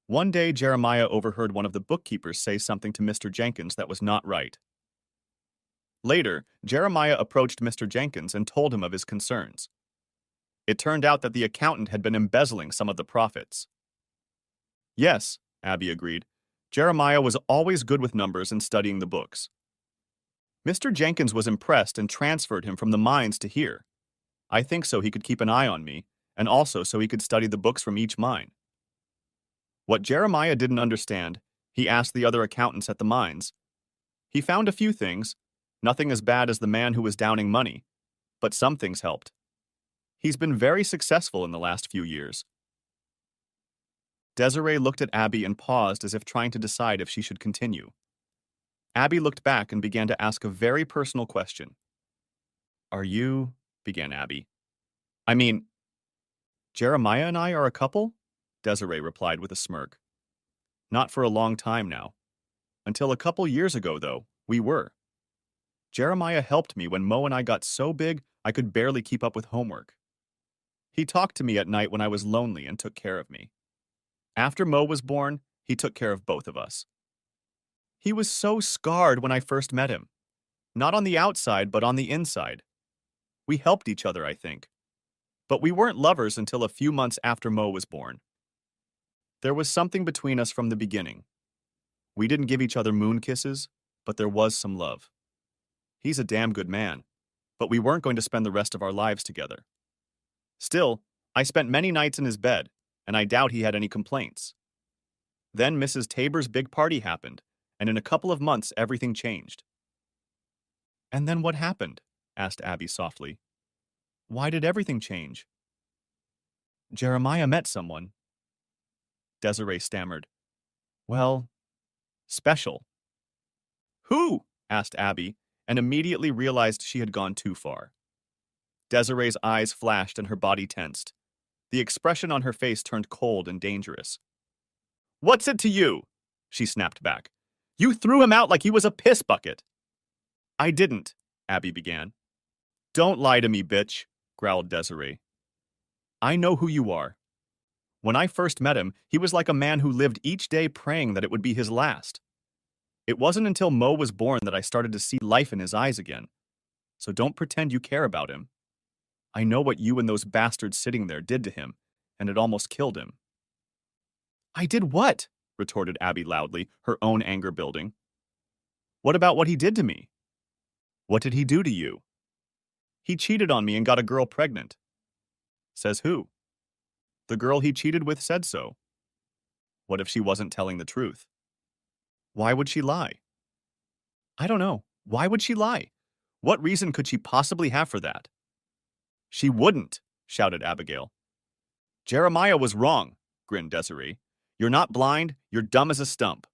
Speaker 1: One day, Jeremiah overheard one of the bookkeepers say something to Mr. Jenkins that was not right. Later, Jeremiah approached Mr. Jenkins and told him of his concerns. It turned out that the accountant had been embezzling some of the profits. Yes, Abby agreed. Jeremiah was always good with numbers and studying the books. Mr. Jenkins was impressed and transferred him from the mines to here. I think so he could keep an eye on me, and also so he could study the books from each mine. What Jeremiah didn't understand, he asked the other accountants at the mines. He found a few things, nothing as bad as the man who was downing money, but some things helped. He's been very successful in the last few years. Desiree looked at Abby and paused as if trying to decide if she should continue. Abby looked back and began to ask a very personal question. Are you, began Abby. I mean, Jeremiah and I are a couple? Desiree replied with a smirk. Not for a long time now. Until a couple years ago, though, we were. Jeremiah helped me when Mo and I got so big I could barely keep up with homework. He talked to me at night when I was lonely and took care of me. After Mo was born, he took care of both of us. He was so scarred when I first met him. Not on the outside, but on the inside. We helped each other, I think. But we weren't lovers until a few months after Mo was born. There was something between us from the beginning. We didn't give each other moon kisses, but there was some love. He's a damn good man, but we weren't going to spend the rest of our lives together. Still, I spent many nights in his bed, and I doubt he had any complaints. Then Mrs. Tabor's big party happened, and in a couple of months everything changed. And then what happened? Asked Abby softly. Why did everything change? Jeremiah met someone. Desiree stammered. Well, special. Who? Asked Abby, and immediately realized she had gone too far. Desiree's eyes flashed and her body tensed. The expression on her face turned cold and dangerous. "What's it to you?" she snapped back. "You threw him out like he was a piss bucket." "I didn't," Abby began. "Don't lie to me, bitch," growled Desiree. "I know who you are. When I first met him, he was like a man who lived each day praying that it would be his last. It wasn't until Mo was born that I started to see life in his eyes again. So don't pretend you care about him. I know what you and those bastards sitting there did to him, and it almost killed him." "I did what?" retorted Abby loudly, her own anger building. "What about what he did to me?" "What did he do to you?" "He cheated on me and got a girl pregnant." "Says who?" "The girl he cheated with said so." "What if she wasn't telling the truth?" "Why would she lie?" "I don't know. Why would she lie? What reason could she possibly have for that?" "She wouldn't," shouted Abigail. "Jeremiah was wrong," grinned Desiree. "You're not blind, you're dumb as a stump."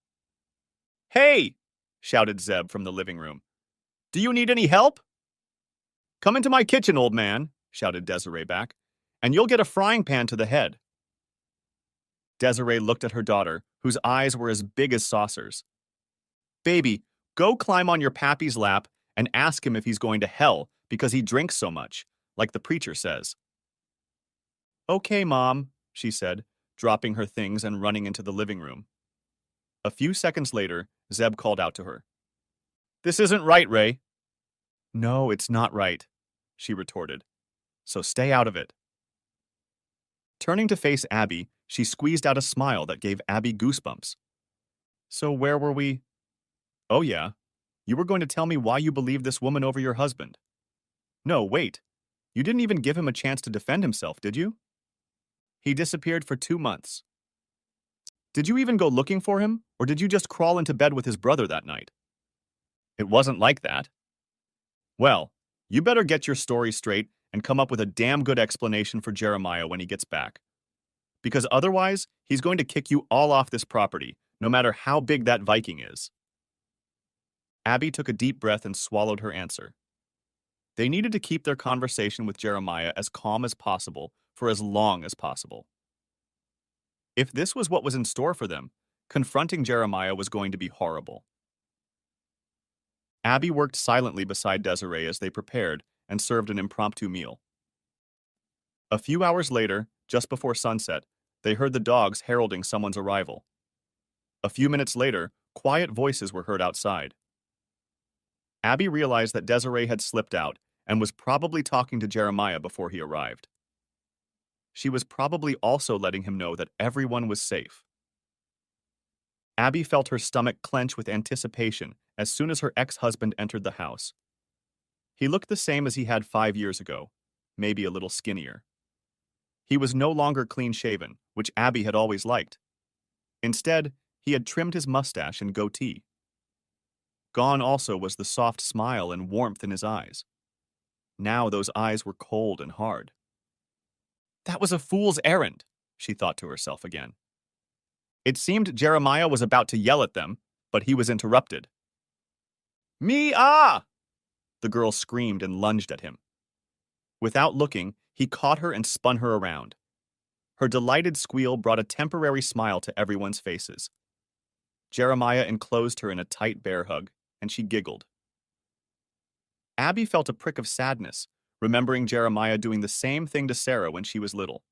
Speaker 1: "Hey!" shouted Zeb from the living room. "Do you need any help?" "Come into my kitchen, old man," shouted Desiree back, "and you'll get a frying pan to the head." Desiree looked at her daughter, whose eyes were as big as saucers. "Baby, go climb on your pappy's lap and ask him if he's going to hell because he drinks so much, like the preacher says." "Okay, Mom," she said, dropping her things and running into the living room. A few seconds later, Zeb called out to her. "This isn't right, Ray." "No, it's not right," she retorted. "So stay out of it." Turning to face Abby, she squeezed out a smile that gave Abby goosebumps. "So where were we?" "Oh yeah, you were going to tell me why you believed this woman over your husband." "No, wait. You didn't even give him a chance to defend himself, did you?" "He disappeared for 2 months." "Did you even go looking for him, or did you just crawl into bed with his brother that night?" "It wasn't like that." "Well, you better get your story straight and come up with a damn good explanation for Jeremiah when he gets back. Because otherwise, he's going to kick you all off this property, no matter how big that Viking is." Abby took a deep breath and swallowed her answer. They needed to keep their conversation with Jeremiah as calm as possible for as long as possible. If this was what was in store for them, confronting Jeremiah was going to be horrible. Abby worked silently beside Desiree as they prepared and served an impromptu meal. A few hours later, just before sunset, they heard the dogs heralding someone's arrival. A few minutes later, quiet voices were heard outside. Abby realized that Desiree had slipped out and was probably talking to Jeremiah before he arrived. She was probably also letting him know that everyone was safe. Abby felt her stomach clench with anticipation as soon as her ex-husband entered the house. He looked the same as he had 5 years ago, maybe a little skinnier. He was no longer clean-shaven, which Abby had always liked. Instead, he had trimmed his mustache and goatee. Gone also was the soft smile and warmth in his eyes. Now those eyes were cold and hard. That was a fool's errand, she thought to herself again. It seemed Jeremiah was about to yell at them, but he was interrupted. "Me ah!" the girl screamed and lunged at him. Without looking, he caught her and spun her around. Her delighted squeal brought a temporary smile to everyone's faces. Jeremiah enclosed her in a tight bear hug, and she giggled. Abby felt a prick of sadness, remembering Jeremiah doing the same thing to Sarah when she was little.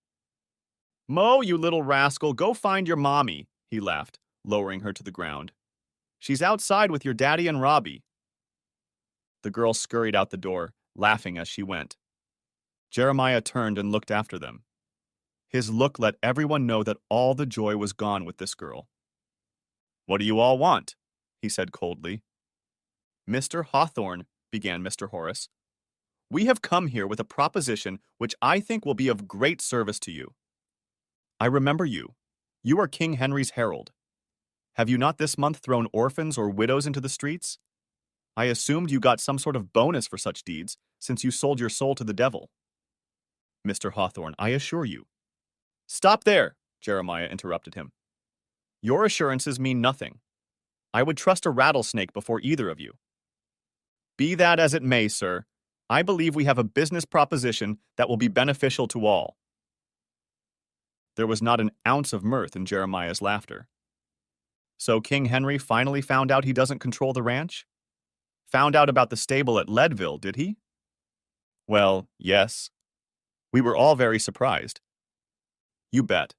Speaker 1: "Mo, you little rascal, go find your mommy," he laughed, lowering her to the ground. "She's outside with your daddy and Robbie." The girl scurried out the door, laughing as she went. Jeremiah turned and looked after them. His look let everyone know that all the joy was gone with this girl. "What do you all want?" he said coldly. "Mr. Hawthorne," began Mr. Horace, "we have come here with a proposition which I think will be of great service to you. I remember you. You are King Henry's herald. Have you not this month thrown orphans or widows into the streets? I assumed you got some sort of bonus for such deeds, since you sold your soul to the devil." "Mr. Hawthorne, I assure you—" "Stop there," Jeremiah interrupted him. "Your assurances mean nothing. I would trust a rattlesnake before either of you." Be that as it may, sir, I believe we have a business proposition that will be beneficial to all. There was not an ounce of mirth in Jeremiah's laughter. So King Henry finally found out he doesn't control the ranch? Found out about the stable at Leadville, did he? Well, yes. We were all very surprised. You bet.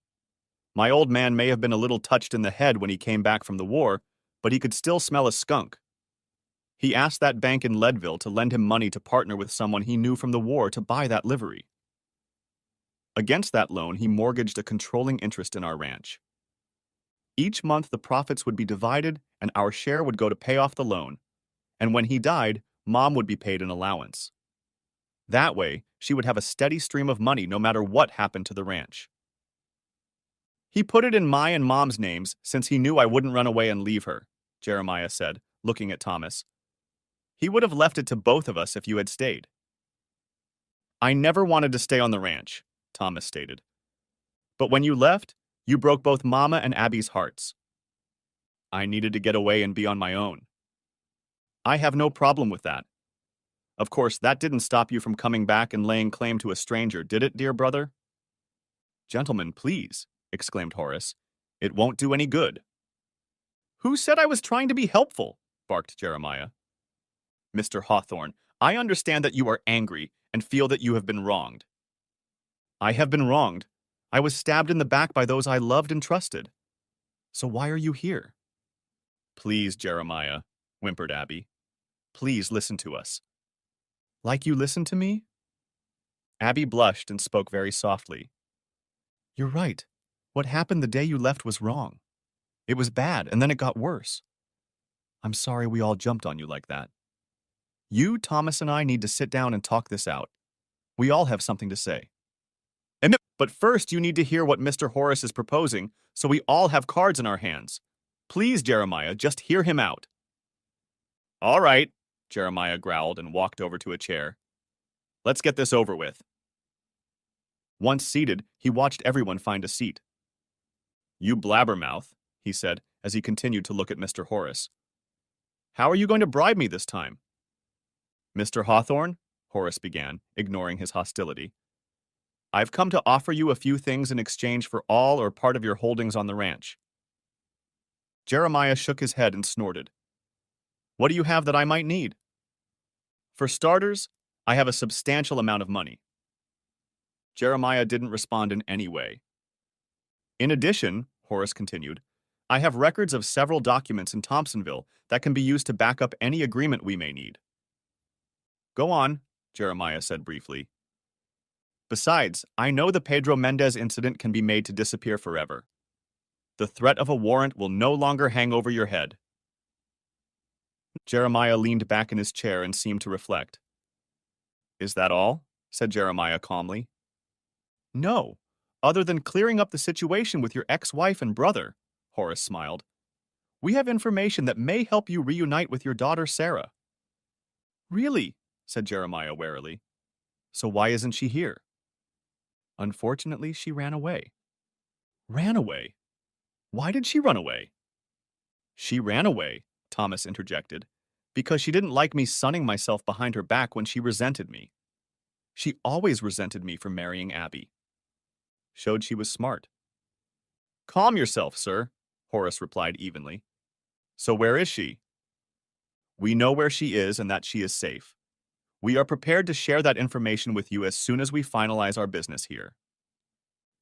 Speaker 1: My old man may have been a little touched in the head when he came back from the war, but he could still smell a skunk. He asked that bank in Leadville to lend him money to partner with someone he knew from the war to buy that livery. Against that loan, he mortgaged a controlling interest in our ranch. Each month, the profits would be divided, and our share would go to pay off the loan. And when he died, Mom would be paid an allowance. That way, she would have a steady stream of money no matter what happened to the ranch. He put it in my and Mom's names since he knew I wouldn't run away and leave her, Jeremiah said, looking at Thomas. He would have left it to both of us if you had stayed. I never wanted to stay on the ranch, Thomas stated. But when you left, you broke both Mama and Abby's hearts. I needed to get away and be on my own. I have no problem with that. Of course, that didn't stop you from coming back and laying claim to a stranger, did it, dear brother? Gentlemen, please, exclaimed Horace. It won't do any good. Who said I was trying to be helpful? Barked Jeremiah. Mr. Hawthorne, I understand that you are angry and feel that you have been wronged. I have been wronged. I was stabbed in the back by those I loved and trusted. So why are you here? Please, Jeremiah, whimpered Abby. Please listen to us. Like you listened to me? Abby blushed and spoke very softly. You're right. What happened the day you left was wrong. It was bad, and then it got worse. I'm sorry we all jumped on you like that. You, Thomas, and I need to sit down and talk this out. We all have something to say. But first you need to hear what Mr. Horace is proposing, so we all have cards in our hands. Please, Jeremiah, just hear him out. All right, Jeremiah growled and walked over to a chair. Let's get this over with. Once seated, he watched everyone find a seat. You blabbermouth, he said, as he continued to look at Mr. Horace. How are you going to bribe me this time? Mr. Hawthorne, Horace began, ignoring his hostility. I've come to offer you a few things in exchange for all or part of your holdings on the ranch. Jeremiah shook his head and snorted. What do you have that I might need? For starters, I have a substantial amount of money. Jeremiah didn't respond in any way. In addition, Horace continued, I have records of several documents in Thompsonville that can be used to back up any agreement we may need. Go on, Jeremiah said briefly. Besides, I know the Pedro Mendez incident can be made to disappear forever. The threat of a warrant will no longer hang over your head. Jeremiah leaned back in his chair and seemed to reflect. Is that all? Said Jeremiah calmly. No, other than clearing up the situation with your ex-wife and brother, Horace smiled. We have information that may help you reunite with your daughter Sarah. Really? Said Jeremiah warily. So why isn't she here? Unfortunately, she ran away. Ran away? Why did she run away? She ran away, Thomas interjected, because she didn't like me sunning myself behind her back when she resented me. She always resented me for marrying Abby. Showed she was smart. Calm yourself, sir, Horace replied evenly. So where is she? We know where she is and that she is safe. We are prepared to share that information with you as soon as we finalize our business here.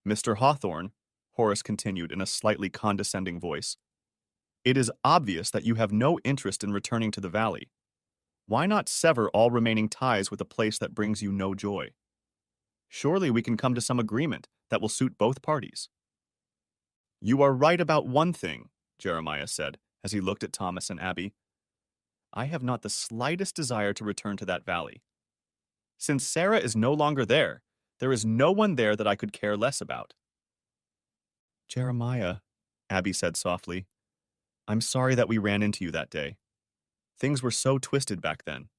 Speaker 1: Mr. Hawthorne, Horace continued in a slightly condescending voice, it is obvious that you have no interest in returning to the valley. Why not sever all remaining ties with a place that brings you no joy? Surely we can come to some agreement that will suit both parties. You are right about one thing, Jeremiah said, as he looked at Thomas and Abby. I have not the slightest desire to return to that valley. Since Sarah is no longer there, there is no one there that I could care less about. Jeremiah, Abby said softly, I'm sorry that we ran into you that day. Things were so twisted back then.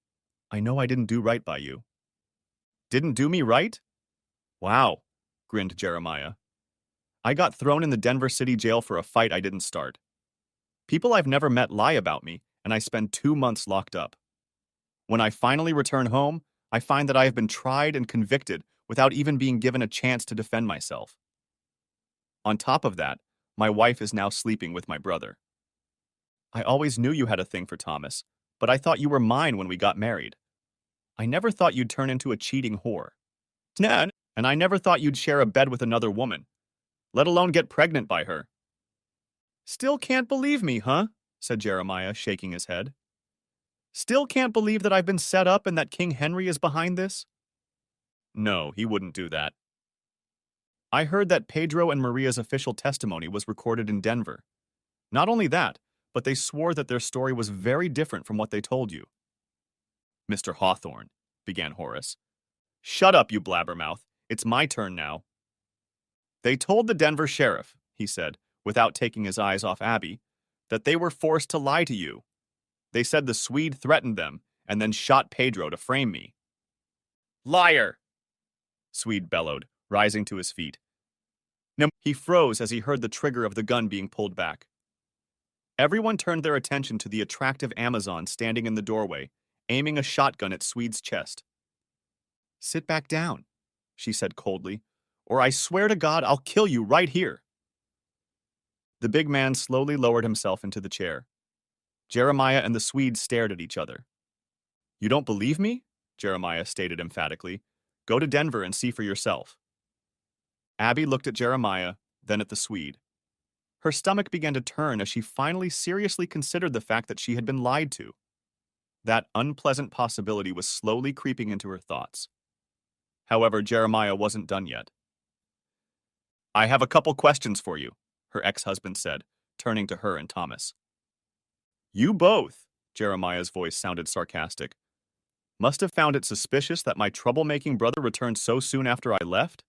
Speaker 1: I know I didn't do right by you. Didn't do me right? Wow, grinned Jeremiah. I got thrown in the Denver City jail for a fight I didn't start. People I've never met lie about me, and I spend 2 months locked up. When I finally return home, I find that I have been tried and convicted without even being given a chance to defend myself. On top of that, my wife is now sleeping with my brother. I always knew you had a thing for Thomas, but I thought you were mine when we got married. I never thought you'd turn into a cheating whore. And I never thought you'd share a bed with another woman, let alone get pregnant by her. Still can't believe me, huh? Said Jeremiah, shaking his head. Still can't believe that I've been set up and that King Henry is behind this? No, he wouldn't do that. I heard that Pedro and Maria's official testimony was recorded in Denver. Not only that, but they swore that their story was very different from what they told you. Mr. Hawthorne, began Horace. Shut up, you blabbermouth. It's my turn now. They told the Denver sheriff, he said, without taking his eyes off Abby, that they were forced to lie to you. They said the Swede threatened them and then shot Pedro to frame me. Liar! Swede bellowed, rising to his feet. He froze as he heard the trigger of the gun being pulled back. Everyone turned their attention to the attractive Amazon standing in the doorway, aiming a shotgun at Swede's chest. Sit back down, she said coldly, or I swear to God I'll kill you right here. The big man slowly lowered himself into the chair. Jeremiah and the Swede stared at each other. You don't believe me? Jeremiah stated emphatically. Go to Denver and see for yourself. Abby looked at Jeremiah, then at the Swede. Her stomach began to turn as she finally seriously considered the fact that she had been lied to. That unpleasant possibility was slowly creeping into her thoughts. However, Jeremiah wasn't done yet. I have a couple questions for you, her ex-husband said, turning to her and Thomas. You both, Jeremiah's voice sounded sarcastic, must have found it suspicious that my troublemaking brother returned so soon after I left?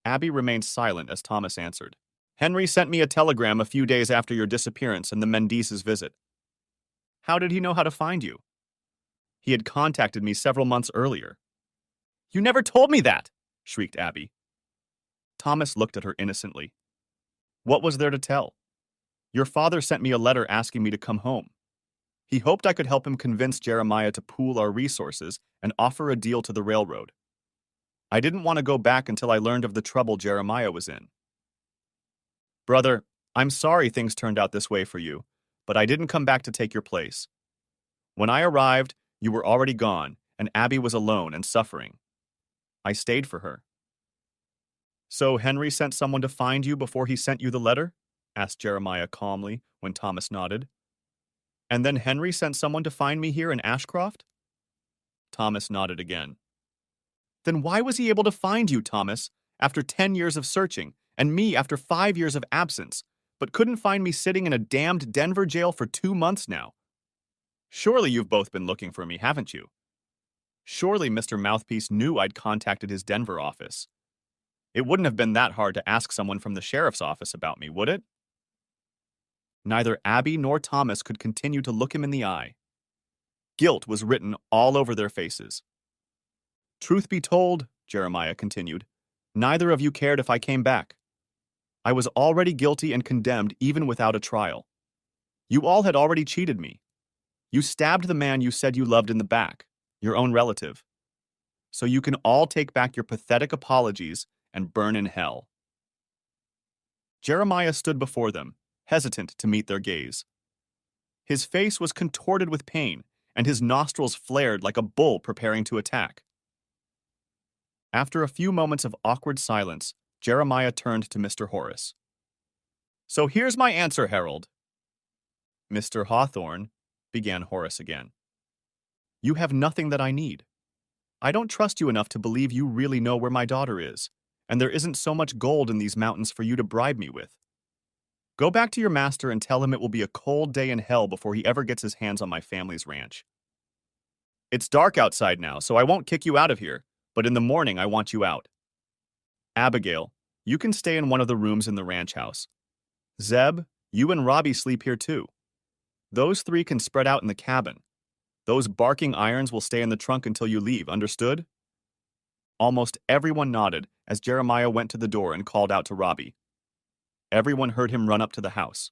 Speaker 1: Abby remained silent as Thomas answered. Henry sent me a telegram a few days after your disappearance and the Mendices' visit. How did he know how to find you? He had contacted me several months earlier. You never told me that, shrieked Abby. Thomas looked at her innocently. What was there to tell? Your father sent me a letter asking me to come home. He hoped I could help him convince Jeremiah to pool our resources and offer a deal to the railroad. I didn't want to go back until I learned of the trouble Jeremiah was in. Brother, I'm sorry things turned out this way for you, but I didn't come back to take your place. When I arrived, you were already gone, and Abby was alone and suffering. I stayed for her. So Henry sent someone to find you before he sent you the letter? Asked Jeremiah calmly when Thomas nodded. And then Henry sent someone to find me here in Ashcroft? Thomas nodded again. Then why was he able to find you, Thomas, after 10 years of searching, and me after 5 years of absence, but couldn't find me sitting in a damned Denver jail for 2 months now? Surely you've both been looking for me, haven't you? Surely Mr. Mouthpiece knew I'd contacted his Denver office. It wouldn't have been that hard to ask someone from the sheriff's office about me, would it? Neither Abby nor Thomas could continue to look him in the eye. Guilt was written all over their faces. Truth be told, Jeremiah continued, neither of you cared if I came back. I was already guilty and condemned even without a trial. You all had already cheated me. You stabbed the man you said you loved in the back, your own relative. So you can all take back your pathetic apologies and burn in hell. Jeremiah stood before them, hesitant to meet their gaze. His face was contorted with pain, and his nostrils flared like a bull preparing to attack. After a few moments of awkward silence, Jeremiah turned to Mr. Horace. So here's my answer, Harold. Mr. Hawthorne, began Horace again. You have nothing that I need. I don't trust you enough to believe you really know where my daughter is, and there isn't so much gold in these mountains for you to bribe me with. Go back to your master and tell him it will be a cold day in hell before he ever gets his hands on my family's ranch. It's dark outside now, so I won't kick you out of here, but in the morning I want you out. Abigail, you can stay in one of the rooms in the ranch house. Zeb, you and Robbie sleep here too. Those 3 can spread out in the cabin. Those barking irons will stay in the trunk until you leave, understood? Almost everyone nodded as Jeremiah went to the door and called out to Robbie. Everyone heard him run up to the house.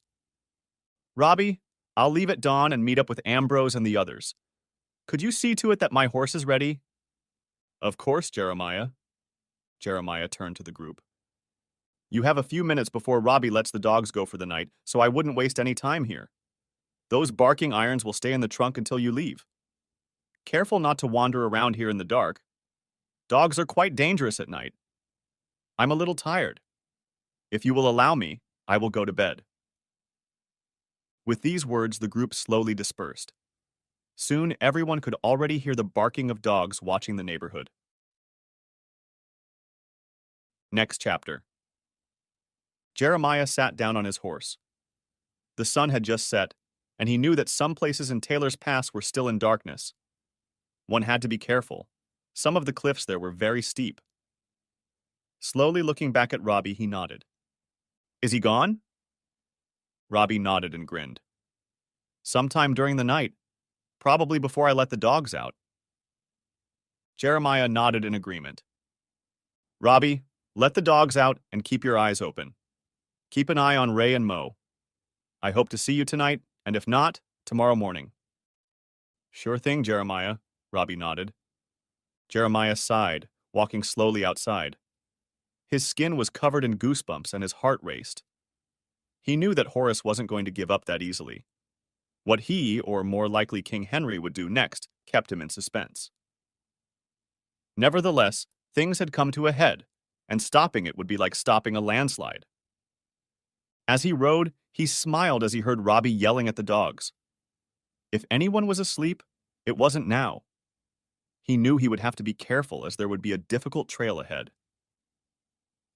Speaker 1: Robbie, I'll leave at dawn and meet up with Ambrose and the others. Could you see to it that my horse is ready? Of course, Jeremiah. Jeremiah turned to the group. You have a few minutes before Robbie lets the dogs go for the night, so I wouldn't waste any time here. Those barking irons will stay in the trunk until you leave. Careful not to wander around here in the dark. Dogs are quite dangerous at night. I'm a little tired. If you will allow me, I will go to bed. With these words, the group slowly dispersed. Soon, everyone could already hear the barking of dogs watching the neighborhood. Next chapter. Jeremiah sat down on his horse. The sun had just set, and he knew that some places in Taylor's Pass were still in darkness. One had to be careful. Some of the cliffs there were very steep. Slowly looking back at Robbie, he nodded. Is he gone? Robbie nodded and grinned. Sometime during the night, probably before I let the dogs out. Jeremiah nodded in agreement. Robbie, let the dogs out and keep your eyes open. Keep an eye on Ray and Mo. I hope to see you tonight, and if not, tomorrow morning. Sure thing, Jeremiah, Robbie nodded. Jeremiah sighed, walking slowly outside. His skin was covered in goosebumps and his heart raced. He knew that Horace wasn't going to give up that easily. What he, or more likely King Henry, would do next kept him in suspense. Nevertheless, things had come to a head, and stopping it would be like stopping a landslide. As he rode, he smiled as he heard Robbie yelling at the dogs. If anyone was asleep, it wasn't now. He knew he would have to be careful as there would be a difficult trail ahead.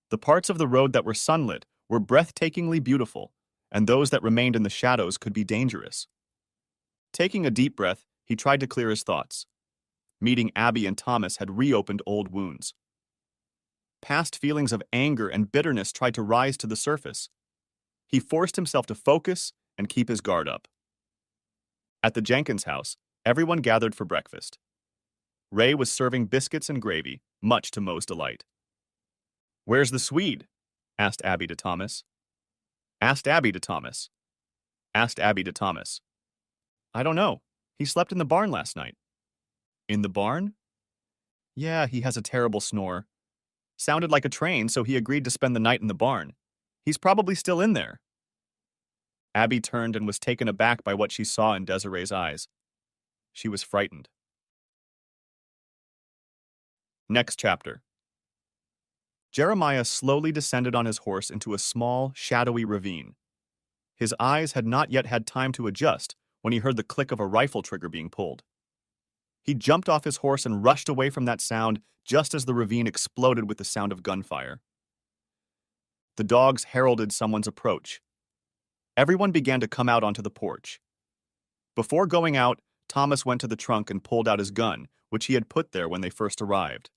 Speaker 1: The parts of the road that were sunlit were breathtakingly beautiful, and those that remained in the shadows could be dangerous. Taking a deep breath, he tried to clear his thoughts. Meeting Abby and Thomas had reopened old wounds. Past feelings of anger and bitterness tried to rise to the surface. He forced himself to focus and keep his guard up. At the Jenkins house, everyone gathered for breakfast. Ray was serving biscuits and gravy, much to Mo's delight. Where's the Swede? Asked Abby to Thomas. Asked Abby to Thomas. Asked Abby to Thomas. I don't know. He slept in the barn last night. In the barn? Yeah, he has a terrible snore. Sounded like a train, so he agreed to spend the night in the barn. He's probably still in there. Abby turned and was taken aback by what she saw in Desiree's eyes. She was frightened. Next chapter. Jeremiah slowly descended on his horse into a small, shadowy ravine. His eyes had not yet had time to adjust when he heard the click of a rifle trigger being pulled. He jumped off his horse and rushed away from that sound just as the ravine exploded with the sound of gunfire. The dogs heralded someone's approach. Everyone began to come out onto the porch. Before going out, Thomas went to the trunk and pulled out his gun, which he had put there when they first arrived.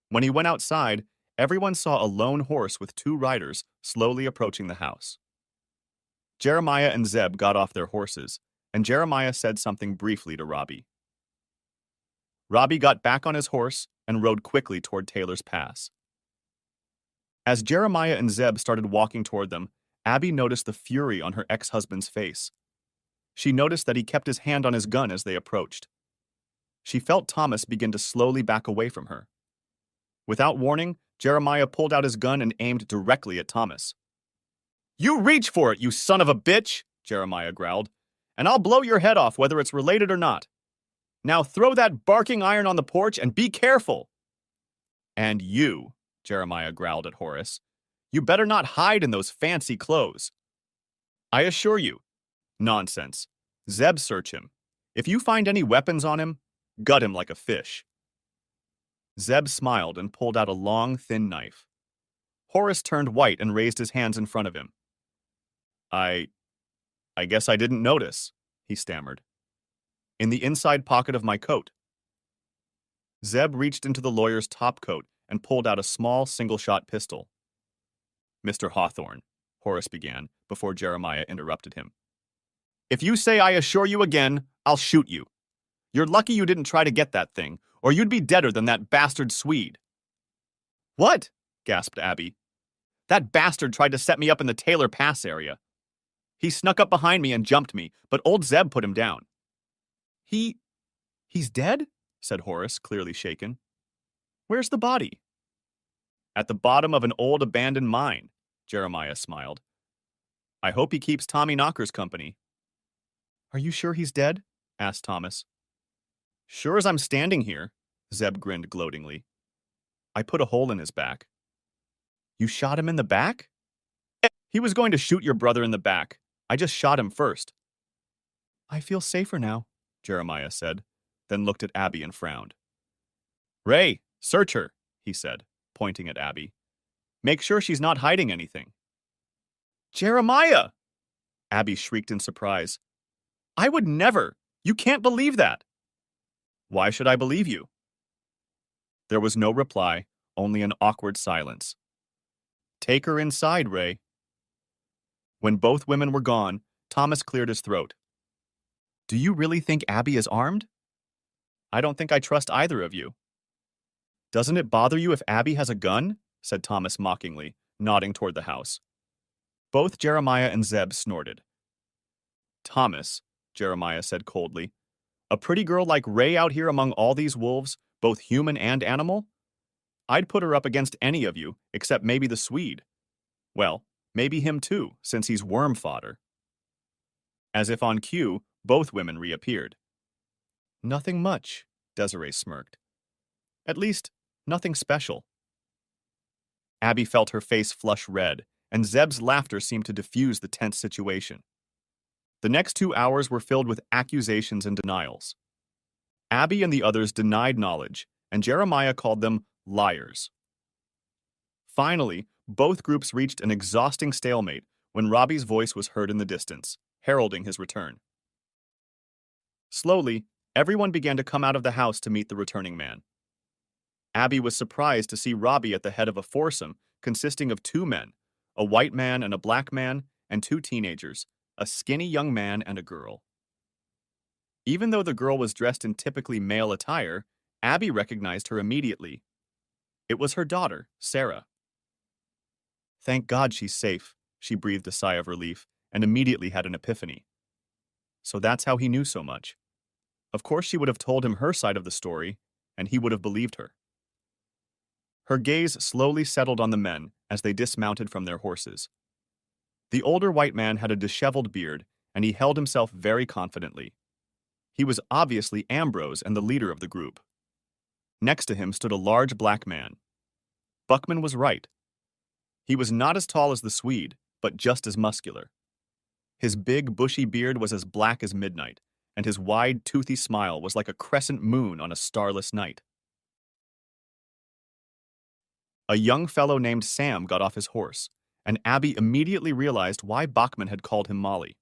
Speaker 1: When he went outside, everyone saw a lone horse with two riders slowly approaching the house. Jeremiah and Zeb got off their horses, and Jeremiah said something briefly to Robbie. Robbie got back on his horse and rode quickly toward Taylor's Pass. As Jeremiah and Zeb started walking toward them, Abby noticed the fury on her ex-husband's face. She noticed that he kept his hand on his gun as they approached. She felt Thomas begin to slowly back away from her. Without warning, Jeremiah pulled out his gun and aimed directly at Thomas. You reach for it, you son of a bitch, Jeremiah growled, and I'll blow your head off whether it's related or not. Now throw that barking iron on the porch and be careful. And you, Jeremiah growled at Horace, you better not hide in those fancy clothes. I assure you. Nonsense. Zeb, search him. If you find any weapons on him, gut him like a fish. Zeb smiled and pulled out a long, thin knife. Horace turned white and raised his hands in front of him. I guess I didn't notice, he stammered. In the inside pocket of my coat. Zeb reached into the lawyer's top coat and pulled out a small single-shot pistol. Mr. Hawthorne, Horace began, before Jeremiah interrupted him. If you say I assure you again, I'll shoot you. You're lucky you didn't try to get that thing, or you'd be deader than that bastard Swede. What? Gasped Abby. That bastard tried to set me up in the Taylor Pass area. He snuck up behind me and jumped me, but old Zeb put him down. He He's dead? Said Horace, clearly shaken. Where's the body? At the bottom of an old abandoned mine, Jeremiah smiled. I hope he keeps Tommy Knockers company. Are you sure he's dead? Asked Thomas. Sure as I'm standing here, Zeb grinned gloatingly. I put a hole in his back. You shot him in the back? He was going to shoot your brother in the back. I just shot him first. I feel safer now, Jeremiah said, then looked at Abby and frowned. Ray, search her, he said, pointing at Abby. Make sure she's not hiding anything. Jeremiah! Abby shrieked in surprise. I would never! You can't believe that! Why should I believe you? There was no reply, only an awkward silence. Take her inside, Ray. When both women were gone, Thomas cleared his throat. Do you really think Abby is armed? I don't think I trust either of you. Doesn't it bother you if Abby has a gun? Said Thomas mockingly, nodding toward the house. Both Jeremiah and Zeb snorted. Thomas, Jeremiah said coldly, a pretty girl like Ray out here among all these wolves, both human and animal? I'd put her up against any of you, except maybe the Swede. Well, maybe him too, since he's worm fodder. As if on cue, both women reappeared. Nothing much, Desiree smirked. At least, nothing special. Abby felt her face flush red, and Zeb's laughter seemed to diffuse the tense situation. The next 2 hours were filled with accusations and denials. Abby and the others denied knowledge, and Jeremiah called them liars. Finally, both groups reached an exhausting stalemate when Robbie's voice was heard in the distance, heralding his return. Slowly, everyone began to come out of the house to meet the returning man. Abby was surprised to see Robbie at the head of a foursome consisting of 2 men, a white man and a black man, and 2 teenagers, a skinny young man and a girl. Even though the girl was dressed in typically male attire, Abby recognized her immediately. It was her daughter, Sarah. Thank God she's safe, she breathed a sigh of relief, and immediately had an epiphany. So that's how he knew so much. Of course she would have told him her side of the story, and he would have believed her. Her gaze slowly settled on the men as they dismounted from their horses. The older white man had a disheveled beard, and he held himself very confidently. He was obviously Ambrose and the leader of the group. Next to him stood a large black man. Buckman was right. He was not as tall as the Swede, but just as muscular. His big, bushy beard was as black as midnight, and his wide, toothy smile was like a crescent moon on a starless night. A young fellow named Sam got off his horse, and Abby immediately realized why Bachman had called him Molly.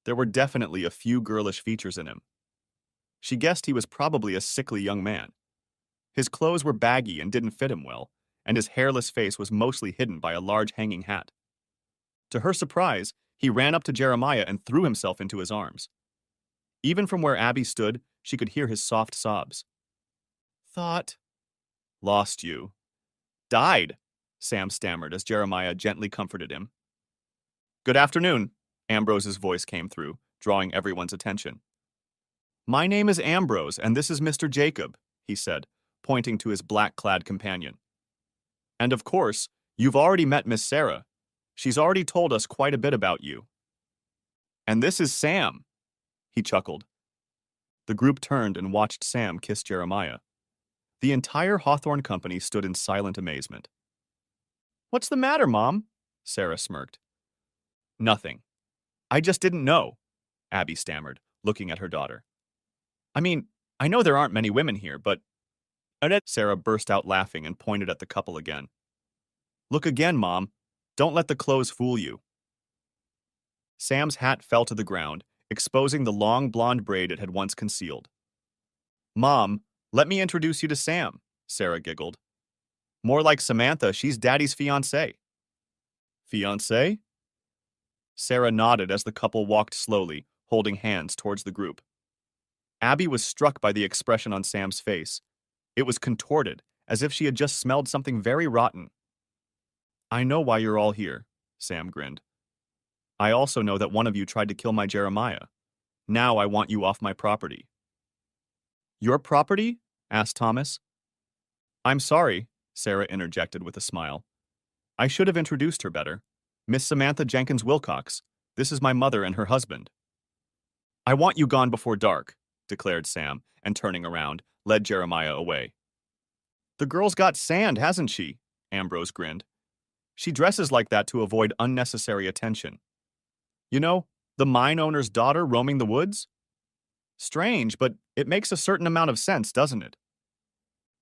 Speaker 1: There were definitely a few girlish features in him. She guessed he was probably a sickly young man. His clothes were baggy and didn't fit him well, and his hairless face was mostly hidden by a large hanging hat. To her surprise, he ran up to Jeremiah and threw himself into his arms. Even from where Abby stood, she could hear his soft sobs. Thought. Lost you. Died, Sam stammered as Jeremiah gently comforted him. Good afternoon, Ambrose's voice came through, drawing everyone's attention. My name is Ambrose, and this is Mr. Jacob, he said, pointing to his black-clad companion. And of course, you've already met Miss Sarah. She's already told us quite a bit about you. And this is Sam, he chuckled. The group turned and watched Sam kiss Jeremiah. The entire Hawthorne company stood in silent amazement. What's the matter, Mom? Sarah smirked. Nothing. I just didn't know, Abby stammered, looking at her daughter. I mean, I know there aren't many women here, but... Sarah burst out laughing and pointed at the couple again. Look again, Mom. Don't let the clothes fool you. Sam's hat fell to the ground, exposing the long blonde braid it had once concealed. Mom, let me introduce you to Sam, Sarah giggled. More like Samantha, she's Daddy's fiancée. Fiancée? Sarah nodded as the couple walked slowly, holding hands towards the group. Abby was struck by the expression on Sam's face. It was contorted, as if she had just smelled something very rotten. I know why you're all here, Sam grinned. I also know that one of you tried to kill my Jeremiah. Now I want you off my property. Your property? Asked Thomas. I'm sorry, Sarah interjected with a smile. I should have introduced her better. Miss Samantha Jenkins Wilcox. This is my mother and her husband. I want you gone before dark, declared Sam, and turning around, led Jeremiah away. The girl's got sand, hasn't she? Ambrose grinned. She dresses like that to avoid unnecessary attention. You know, the mine owner's daughter roaming the woods? Strange, but it makes a certain amount of sense, doesn't it?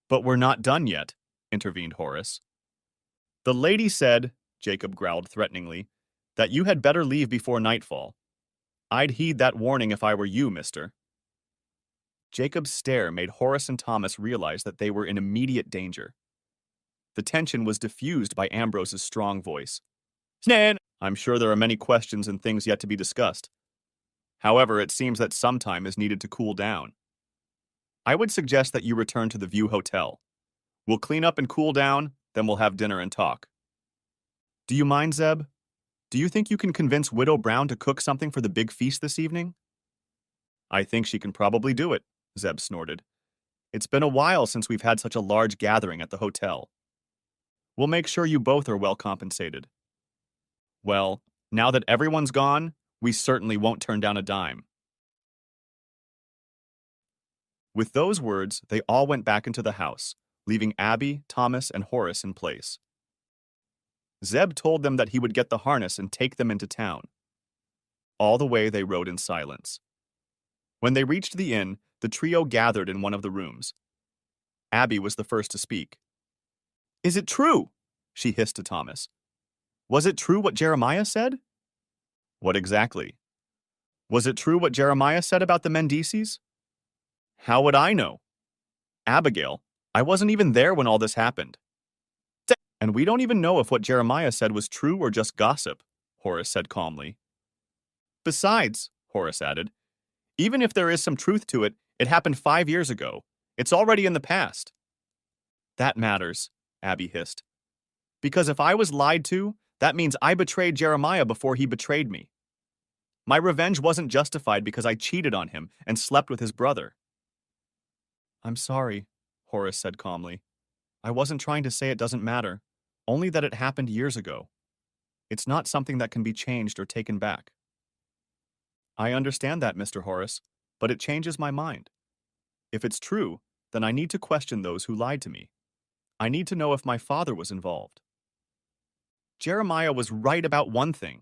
Speaker 1: But we're not done yet, intervened Horace. The lady said, Jacob growled threateningly, that you had better leave before nightfall. I'd heed that warning if I were you, mister. Jacob's stare made Horace and Thomas realize that they were in immediate danger. The tension was diffused by Ambrose's strong voice. Snan! I'm sure there are many questions and things yet to be discussed. However, it seems that some time is needed to cool down. I would suggest that you return to the View Hotel. We'll clean up and cool down, then we'll have dinner and talk. Do you mind, Zeb? Do you think you can convince Widow Brown to cook something for the big feast this evening? I think she can probably do it, Zeb snorted. It's been a while since we've had such a large gathering at the hotel. We'll make sure you both are well compensated. Well, now that everyone's gone, we certainly won't turn down a dime. With those words, they all went back into the house, leaving Abby, Thomas, and Horace in place. Zeb told them that he would get the harness and take them into town. All the way they rode in silence. When they reached the inn, the trio gathered in one of the rooms. Abby was the first to speak. Is it true? She hissed to Thomas. Was it true what Jeremiah said? What exactly? Was it true what Jeremiah said about the Mendices? How would I know? Abigail, I wasn't even there when all this happened. And we don't even know if what Jeremiah said was true or just gossip, Horace said calmly. Besides, Horace added, even if there is some truth to it, it happened 5 years ago. It's already in the past. That matters, Abby hissed. Because if I was lied to, that means I betrayed Jeremiah before he betrayed me. My revenge wasn't justified because I cheated on him and slept with his brother. I'm sorry, Horace said calmly. I wasn't trying to say it doesn't matter, only that it happened years ago. It's not something that can be changed or taken back. I understand that, Mr. Horace, but it changes my mind. If it's true, then I need to question those who lied to me. I need to know if my father was involved. Jeremiah was right about one thing.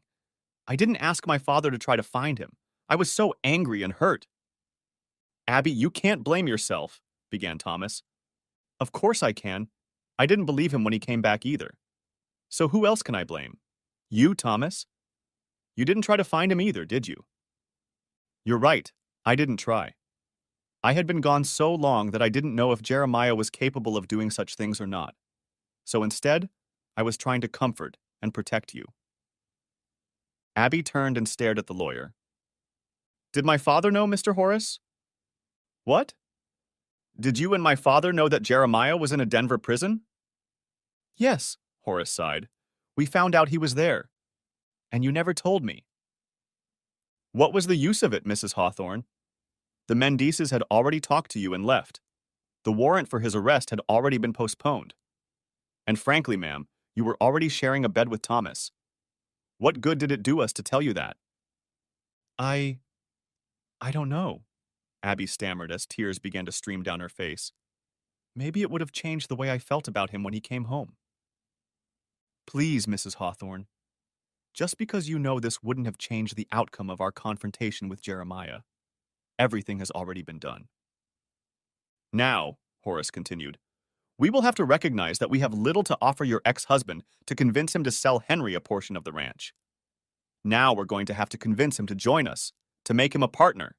Speaker 1: I didn't ask my father to try to find him. I was so angry and hurt. Abby, you can't blame yourself, began Thomas. Of course I can. I didn't believe him when he came back either. So who else can I blame? You, Thomas? You didn't try to find him either, did you? You're right. I didn't try. I had been gone so long that I didn't know if Jeremiah was capable of doing such things or not. So instead, I was trying to comfort and protect you. Abby turned and stared at the lawyer. Did my father know, Mr. Horace? What? Did you and my father know that Jeremiah was in a Denver prison? Yes, Horace sighed. We found out he was there. And you never told me. What was the use of it, Mrs. Hawthorne? The Mendices had already talked to you and left. The warrant for his arrest had already been postponed. And frankly, ma'am, you were already sharing a bed with Thomas. What good did it do us to tell you that? I don't know, Abby stammered as tears began to stream down her face. Maybe it would have changed the way I felt about him when he came home. Please, Mrs. Hawthorne. Just because you know this wouldn't have changed the outcome of our confrontation with Jeremiah. Everything has already been done. Now, Horace continued, we will have to recognize that we have little to offer your ex-husband to convince him to sell Henry a portion of the ranch. Now we're going to have to convince him to join us, to make him a partner.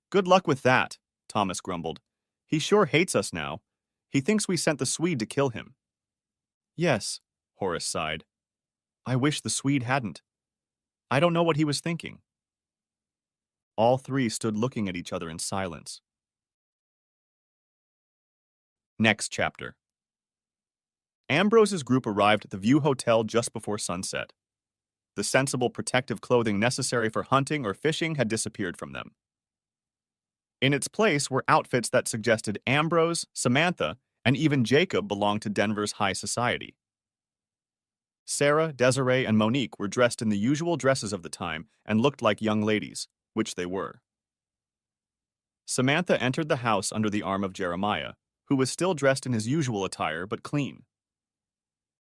Speaker 1: Good luck with that, Thomas grumbled. He sure hates us now. He thinks we sent the Swede to kill him. Yes, Horace sighed. I wish the Swede hadn't. I don't know what he was thinking. All three stood looking at each other in silence. Next chapter. Ambrose's group arrived at the View Hotel just before sunset. The sensible protective clothing necessary for hunting or fishing had disappeared from them. In its place were outfits that suggested Ambrose, Samantha, and even Jacob belonged to Denver's high society. Sarah, Desiree, and Monique were dressed in the usual dresses of the time and looked like young ladies, which they were. Samantha entered the house under the arm of Jeremiah, who was still dressed in his usual attire but clean.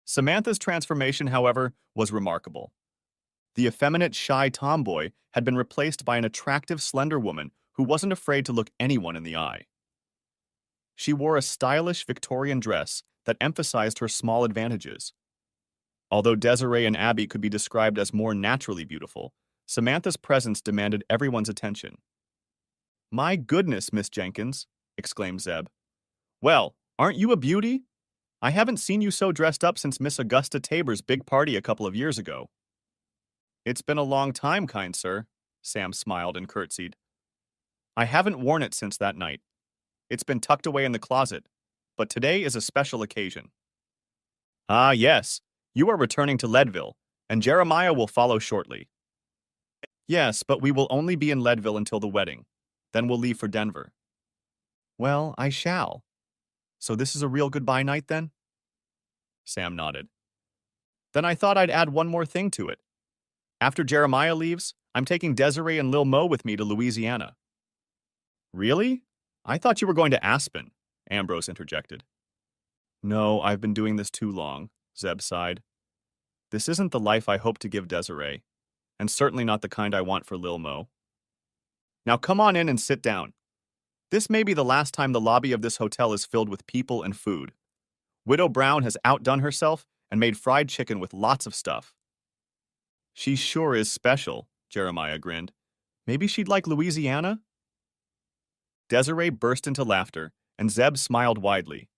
Speaker 1: Samantha's transformation, however, was remarkable. The effeminate, shy tomboy had been replaced by an attractive, slender woman who wasn't afraid to look anyone in the eye. She wore a stylish Victorian dress that emphasized her small advantages. Although Desiree and Abby could be described as more naturally beautiful, Samantha's presence demanded everyone's attention. "My goodness, Miss Jenkins," exclaimed Zeb. "Well, aren't you a beauty? I haven't seen you so dressed up since Miss Augusta Tabor's big party a couple of years ago." "It's been a long time, kind sir," Sam smiled and curtsied. "I haven't worn it since that night. It's been tucked away in the closet, but today is a special occasion." "Ah, yes, you are returning to Leadville, and Jeremiah will follow shortly." "Yes, but we will only be in Leadville until the wedding. Then we'll leave for Denver." "Well, I shall. So this is a real goodbye night, then?" Sam nodded. "Then I thought I'd add one more thing to it. After Jeremiah leaves, I'm taking Desiree and Lil Mo with me to Louisiana." "Really? I thought you were going to Aspen," Ambrose interjected. "No, I've been doing this too long," Zeb sighed. "This isn't the life I hope to give Desiree, and certainly not the kind I want for Lil Mo. Now come on in and sit down. This may be the last time the lobby of this hotel is filled with people and food. Widow Brown has outdone herself and made fried chicken with lots of stuff." "She sure is special," Jeremiah grinned. "Maybe she'd like Louisiana?" Desiree burst into laughter, and Zeb smiled widely.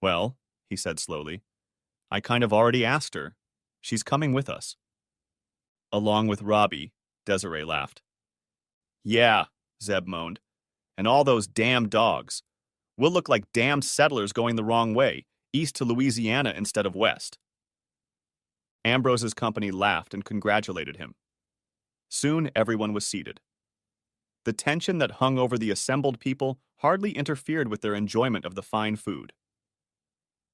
Speaker 1: "Well," he said slowly, "I kind of already asked her. She's coming with us." "Along with Robbie," Desiree laughed. "Yeah," Zeb moaned. "And all those damn dogs. We'll look like damn settlers going the wrong way, east to Louisiana instead of west." Ambrose's company laughed and congratulated him. Soon everyone was seated. The tension that hung over the assembled people hardly interfered with their enjoyment of the fine food.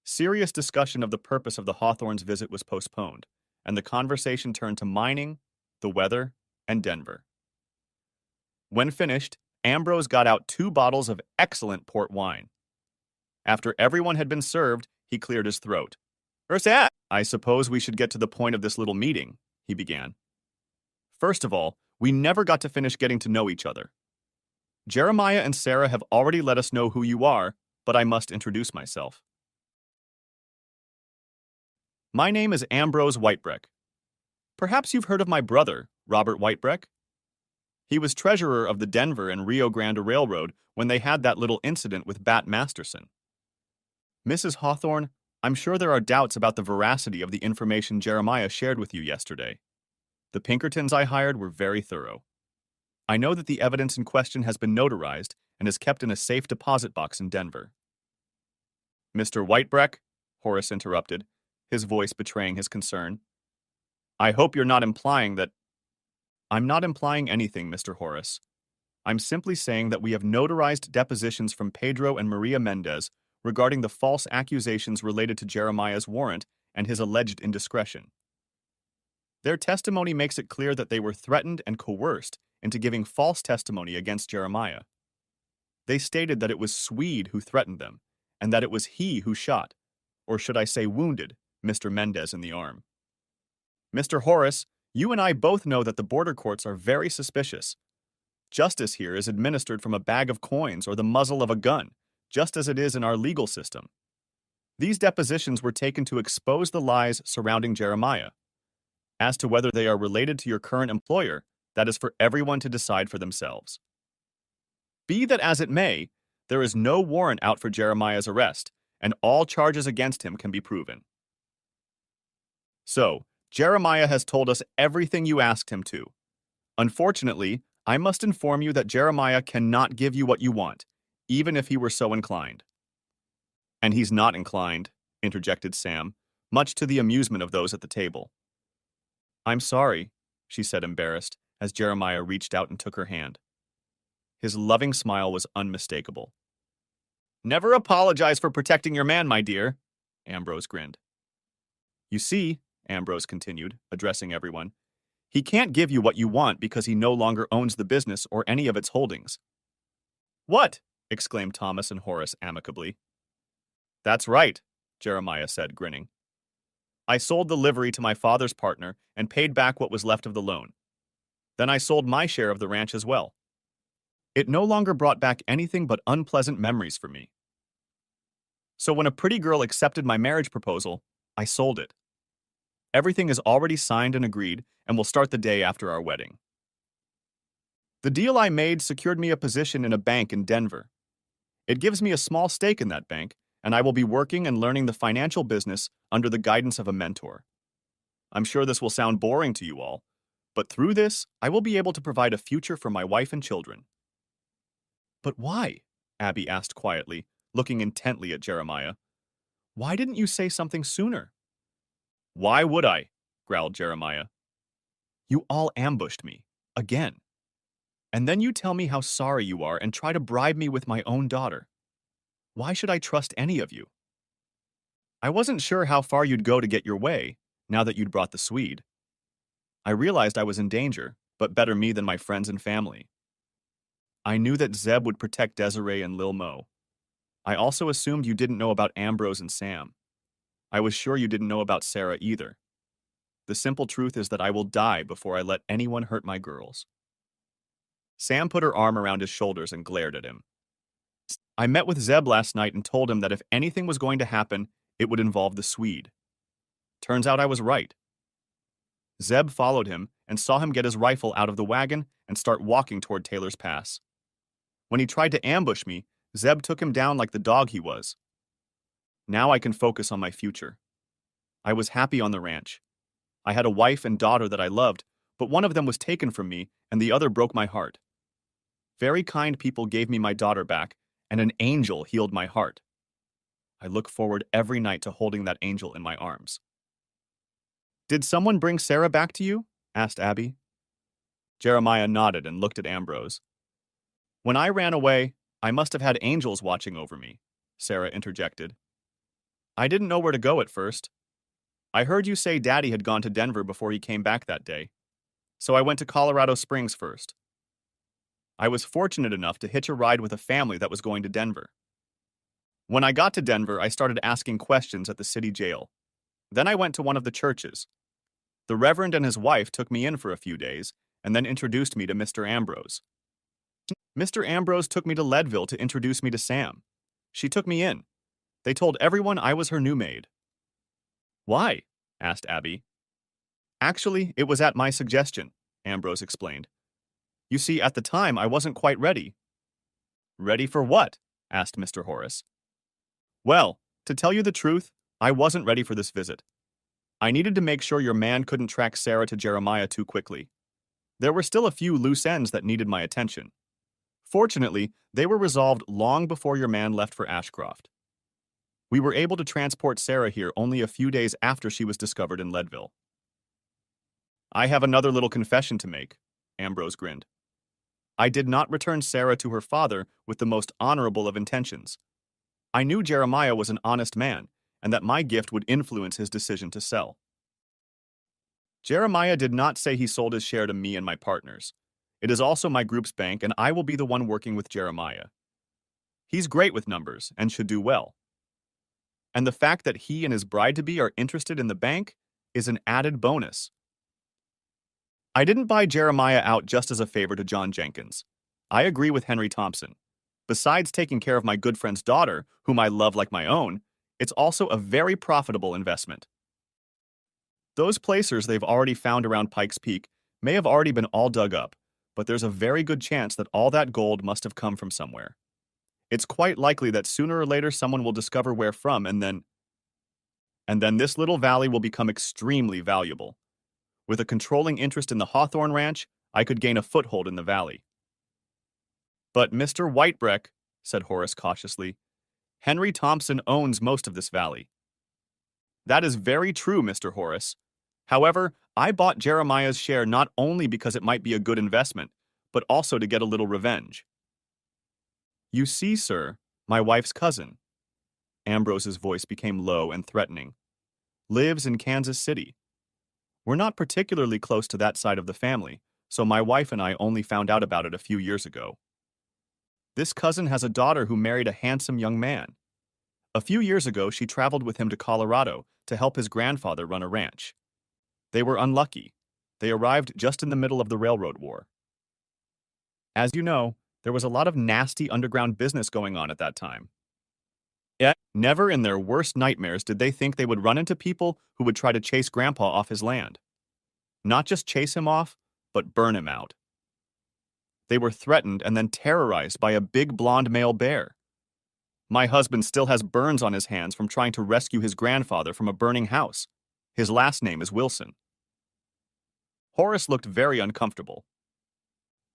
Speaker 1: Serious discussion of the purpose of the Hawthorns' visit was postponed, and the conversation turned to mining, the weather, and Denver. When finished, Ambrose got out 2 bottles of excellent port wine. After everyone had been served, he cleared his throat. "I suppose we should get to the point of this little meeting," he began. "First of all, we never got to finish getting to know each other. Jeremiah and Sarah have already let us know who you are, but I must introduce myself. My name is Ambrose Whitebreck. Perhaps you've heard of my brother, Robert Whitebreck? He was treasurer of the Denver and Rio Grande Railroad when they had that little incident with Bat Masterson. Mrs. Hawthorne, I'm sure there are doubts about the veracity of the information Jeremiah shared with you yesterday. The Pinkertons I hired were very thorough. I know that the evidence in question has been notarized and is kept in a safe deposit box in Denver." "Mr. Whitebreck," Horace interrupted, his voice betraying his concern. "I hope you're not implying that—" "I'm not implying anything, Mr. Horace. I'm simply saying that we have notarized depositions from Pedro and Maria Mendez regarding the false accusations related to Jeremiah's warrant and his alleged indiscretion. Their testimony makes it clear that they were threatened and coerced into giving false testimony against Jeremiah. They stated that it was Swede who threatened them, and that it was he who shot, or should I say wounded, Mr. Mendez in the arm. Mr. Horace, you and I both know that the border courts are very suspicious. Justice here is administered from a bag of coins or the muzzle of a gun, just as it is in our legal system. These depositions were taken to expose the lies surrounding Jeremiah. As to whether they are related to your current employer, that is for everyone to decide for themselves. Be that as it may, there is no warrant out for Jeremiah's arrest, and all charges against him can be proven. So, Jeremiah has told us everything you asked him to. Unfortunately, I must inform you that Jeremiah cannot give you what you want, even if he were so inclined." "And he's not inclined," interjected Sam, much to the amusement of those at the table. "I'm sorry," she said embarrassed, as Jeremiah reached out and took her hand. His loving smile was unmistakable. Never apologize for protecting your man, my dear, Ambrose grinned. You see, Ambrose continued, addressing everyone, he can't give you what you want because he no longer owns the business or any of its holdings. What? Exclaimed Thomas and Horace amicably. That's right, Jeremiah said, grinning. I sold the livery to my father's partner and paid back what was left of the loan. Then I sold my share of the ranch as well. It no longer brought back anything but unpleasant memories for me. So when a pretty girl accepted my marriage proposal, I sold it. Everything is already signed and agreed and will start the day after our wedding. The deal I made secured me a position in a bank in Denver. It gives me a small stake in that bank, and I will be working and learning the financial business under the guidance of a mentor. I'm sure this will sound boring to you all, but through this, I will be able to provide a future for my wife and children. But why? Abby asked quietly, looking intently at Jeremiah. Why didn't you say something sooner? Why would I? Growled Jeremiah. You all ambushed me. Again. And then you tell me how sorry you are and try to bribe me with my own daughter. Why should I trust any of you? I wasn't sure how far you'd go to get your way, now that you'd brought the Swede. I realized I was in danger, but better me than my friends and family. I knew that Zeb would protect Desiree and Lil Mo. I also assumed you didn't know about Ambrose and Sam. I was sure you didn't know about Sarah either. The simple truth is that I will die before I let anyone hurt my girls. Sam put her arm around his shoulders and glared at him. I met with Zeb last night and told him that if anything was going to happen, it would involve the Swede. Turns out I was right. Zeb followed him and saw him get his rifle out of the wagon and start walking toward Taylor's Pass. When he tried to ambush me, Zeb took him down like the dog he was. Now I can focus on my future. I was happy on the ranch. I had a wife and daughter that I loved, but one of them was taken from me and the other broke my heart. Very kind people gave me my daughter back, and an angel healed my heart. I look forward every night to holding that angel in my arms. Did someone bring Sarah back to you? Asked Abby. Jeremiah nodded and looked at Ambrose. When I ran away, I must have had angels watching over me, Sarah interjected. I didn't know where to go at first. I heard you say Daddy had gone to Denver before he came back that day, so I went to Colorado Springs first. I was fortunate enough to hitch a ride with a family that was going to Denver. When I got to Denver, I started asking questions at the city jail. Then I went to one of the churches. The Reverend and his wife took me in for a few days and then introduced me to Mr. Ambrose. Mr. Ambrose took me to Leadville to introduce me to Sam. She took me in. They told everyone I was her new maid. Why? Asked Abby. Actually, it was at my suggestion, Ambrose explained. You see, at the time, I wasn't quite ready. Ready for what? Asked Mr. Horace. Well, to tell you the truth, I wasn't ready for this visit. I needed to make sure your man couldn't track Sarah to Jeremiah too quickly. There were still a few loose ends that needed my attention. Fortunately, they were resolved long before your man left for Ashcroft. We were able to transport Sarah here only a few days after she was discovered in Leadville. I have another little confession to make, Ambrose grinned. I did not return Sarah to her father with the most honorable of intentions. I knew Jeremiah was an honest man, and that my gift would influence his decision to sell. Jeremiah did not say he sold his share to me and my partners. It is also my group's bank, and I will be the one working with Jeremiah. He's great with numbers and should do well. And the fact that he and his bride-to-be are interested in the bank is an added bonus. I didn't buy Jeremiah out just as a favor to John Jenkins. I agree with Henry Thompson. Besides taking care of my good friend's daughter, whom I love like my own, it's also a very profitable investment. Those placers they've already found around Pikes Peak may have already been all dug up, but there's a very good chance that all that gold must have come from somewhere. It's quite likely that sooner or later someone will discover where from, and then this little valley will become extremely valuable. With a controlling interest in the Hawthorne Ranch, I could gain a foothold in the valley. But Mr. Whitebreck, said Horace cautiously, Henry Thompson owns most of this valley. That is very true, Mr. Horace. However, I bought Jeremiah's share not only because it might be a good investment, but also to get a little revenge. You see, sir, my wife's cousin. Ambrose's voice became low and threatening. Lives in Kansas City. We're not particularly close to that side of the family, so my wife and I only found out about it a few years ago. This cousin has a daughter who married a handsome young man. A few years ago, she traveled with him to Colorado to help his grandfather run a ranch. They were unlucky. They arrived just in the middle of the Railroad War. As you know, there was a lot of nasty underground business going on at that time. Yet, never in their worst nightmares did they think they would run into people who would try to chase Grandpa off his land. Not just chase him off, but burn him out. They were threatened and then terrorized by a big blonde male bear. My husband still has burns on his hands from trying to rescue his grandfather from a burning house. His last name is Wilson. Horace looked very uncomfortable.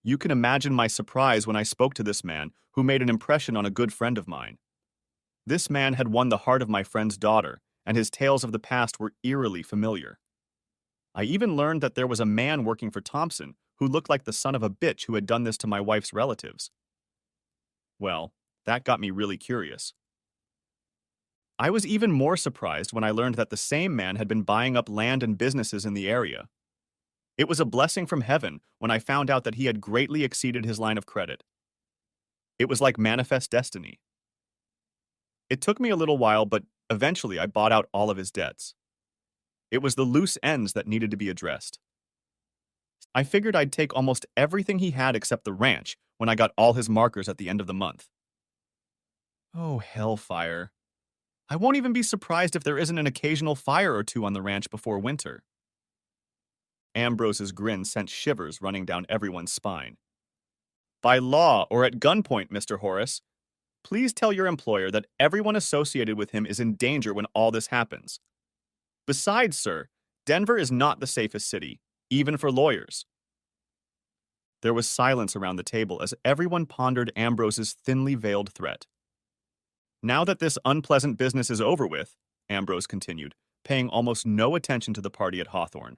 Speaker 1: You can imagine my surprise when I spoke to this man who made an impression on a good friend of mine. This man had won the heart of my friend's daughter, and his tales of the past were eerily familiar. I even learned that there was a man working for Thompson who looked like the son of a bitch who had done this to my wife's relatives. Well, that got me really curious. I was even more surprised when I learned that the same man had been buying up land and businesses in the area. It was a blessing from heaven when I found out that he had greatly exceeded his line of credit. It was like manifest destiny. It took me a little while, but eventually I bought out all of his debts. It was the loose ends that needed to be addressed. I figured I'd take almost everything he had except the ranch when I got all his markers at the end of the month. Oh, hellfire. I won't even be surprised if there isn't an occasional fire or two on the ranch before winter. Ambrose's grin sent shivers running down everyone's spine. By law or at gunpoint, Mr. Horace, please tell your employer that everyone associated with him is in danger when all this happens. Besides, sir, Denver is not the safest city, even for lawyers. There was silence around the table as everyone pondered Ambrose's thinly veiled threat. Now that this unpleasant business is over with, Ambrose continued, paying almost no attention to the party at Hawthorne.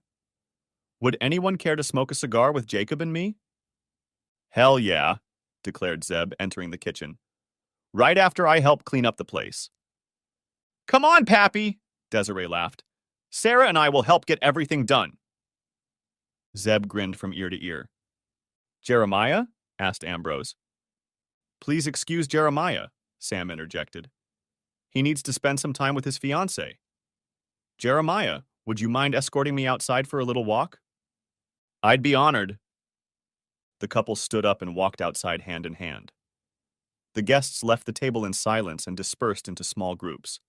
Speaker 1: Would anyone care to smoke a cigar with Jacob and me? Hell yeah, declared Zeb, entering the kitchen. Right after I help clean up the place. Come on, Pappy, Desiree laughed. Sarah and I will help get everything done. Zeb grinned from ear to ear. Jeremiah? Asked Ambrose. Please excuse Jeremiah, Sam interjected. He needs to spend some time with his fiancée. Jeremiah, would you mind escorting me outside for a little walk? I'd be honored. The couple stood up and walked outside hand in hand. The guests left the table in silence and dispersed into small groups.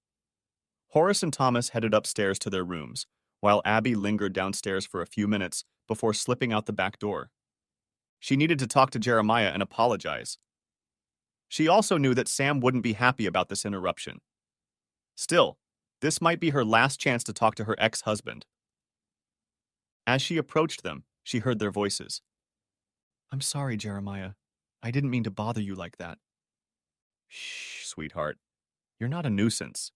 Speaker 1: Horace and Thomas headed upstairs to their rooms, while Abby lingered downstairs for a few minutes before slipping out the back door. She needed to talk to Jeremiah and apologize. She also knew that Sam wouldn't be happy about this interruption. Still, this might be her last chance to talk to her ex-husband. As she approached them, she heard their voices. I'm sorry, Jeremiah. I didn't mean to bother you like that. Shh, sweetheart. You're not a nuisance.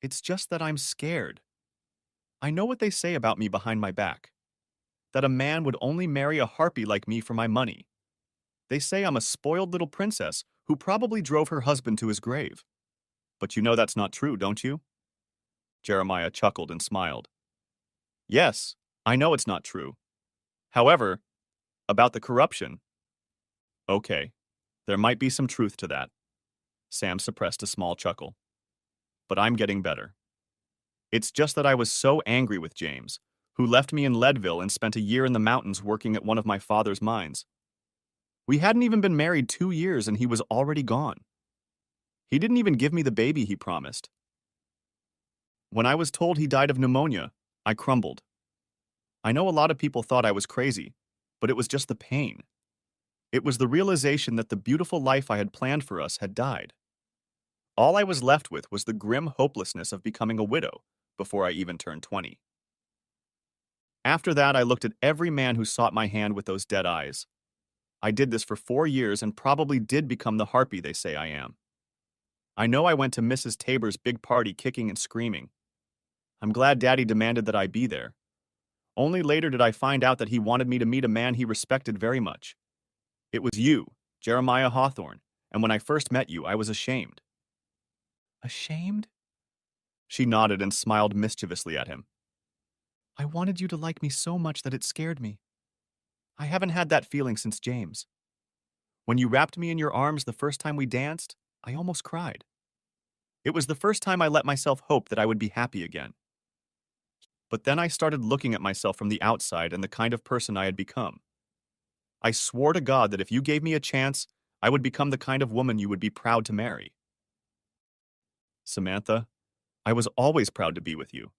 Speaker 1: It's just that I'm scared. I know what they say about me behind my back. That a man would only marry a harpy like me for my money. They say I'm a spoiled little princess who probably drove her husband to his grave. But you know that's not true, don't you? Jeremiah chuckled and smiled. Yes, I know it's not true. However, about the corruption. Okay, there might be some truth to that. Sam suppressed a small chuckle. But I'm getting better. It's just that I was so angry with James, who left me in Leadville and spent a year in the mountains working at one of my father's mines. We hadn't even been married 2 years and he was already gone. He didn't even give me the baby he promised. When I was told he died of pneumonia, I crumbled. I know a lot of people thought I was crazy, but it was just the pain. It was the realization that the beautiful life I had planned for us had died. All I was left with was the grim hopelessness of becoming a widow before I even turned 20. After that, I looked at every man who sought my hand with those dead eyes. I did this for 4 years and probably did become the harpy they say I am. I know I went to Mrs. Tabor's big party kicking and screaming. I'm glad Daddy demanded that I be there. Only later did I find out that he wanted me to meet a man he respected very much. It was you, Jeremiah Hawthorne, and when I first met you, I was ashamed." "Ashamed?" She nodded and smiled mischievously at him. "I wanted you to like me so much that it scared me. I haven't had that feeling since James. When you wrapped me in your arms the first time we danced, I almost cried. It was the first time I let myself hope that I would be happy again. But then I started looking at myself from the outside and the kind of person I had become. I swore to God that if you gave me a chance, I would become the kind of woman you would be proud to marry. Samantha, I was always proud to be with you,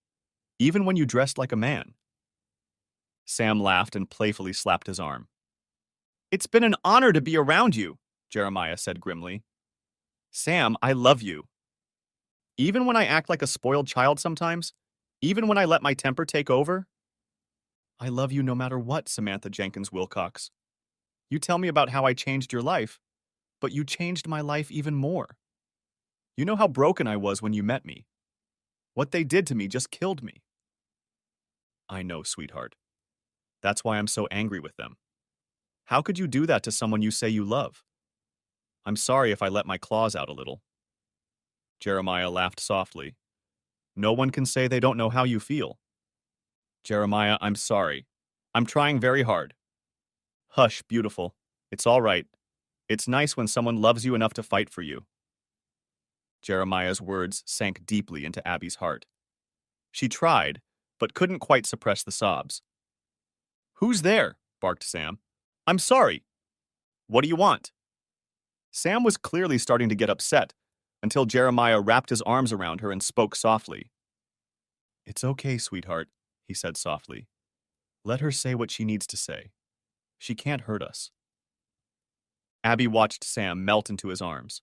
Speaker 1: even when you dressed like a man." Sam laughed and playfully slapped his arm. "It's been an honor to be around you," Jeremiah said grimly. "Sam, I love you. Even when I act like a spoiled child sometimes, even when I let my temper take over, I love you no matter what, Samantha Jenkins Wilcox. You tell me about how I changed your life, but you changed my life even more. You know how broken I was when you met me. What they did to me just killed me." "I know, sweetheart. That's why I'm so angry with them. How could you do that to someone you say you love? I'm sorry if I let my claws out a little." Jeremiah laughed softly. "No one can say they don't know how you feel." "Jeremiah, I'm sorry. I'm trying very hard." "Hush, beautiful. It's all right. It's nice when someone loves you enough to fight for you." Jeremiah's words sank deeply into Abby's heart. She tried, but couldn't quite suppress the sobs. "Who's there?" barked Sam. "I'm sorry. What do you want?" Sam was clearly starting to get upset until Jeremiah wrapped his arms around her and spoke softly. "It's okay, sweetheart," he said softly. "Let her say what she needs to say. She can't hurt us." Abby watched Sam melt into his arms.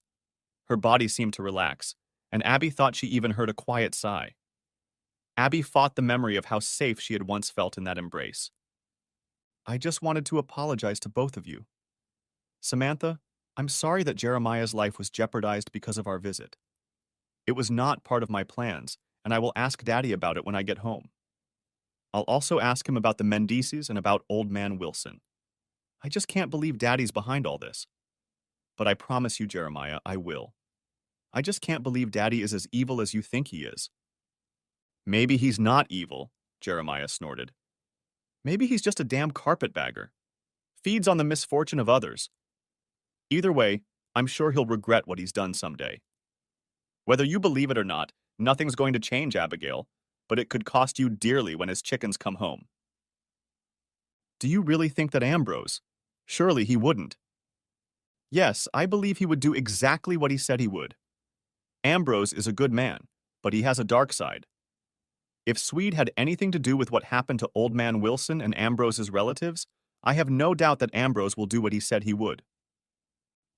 Speaker 1: Her body seemed to relax, and Abby thought she even heard a quiet sigh. Abby fought the memory of how safe she had once felt in that embrace. "I just wanted to apologize to both of you. Samantha, I'm sorry that Jeremiah's life was jeopardized because of our visit. It was not part of my plans, and I will ask Daddy about it when I get home. I'll also ask him about the Mendices and about Old Man Wilson. I just can't believe Daddy's behind all this. But I promise you, Jeremiah, I will. I just can't believe Daddy is as evil as you think he is." "Maybe he's not evil," Jeremiah snorted. "Maybe he's just a damn carpetbagger. Feeds on the misfortune of others. Either way, I'm sure he'll regret what he's done someday. Whether you believe it or not, nothing's going to change, Abigail, but it could cost you dearly when his chickens come home." "Do you really think that Ambrose? Surely he wouldn't." "Yes, I believe he would do exactly what he said he would. Ambrose is a good man, but he has a dark side. If Swede had anything to do with what happened to Old Man Wilson and Ambrose's relatives, I have no doubt that Ambrose will do what he said he would.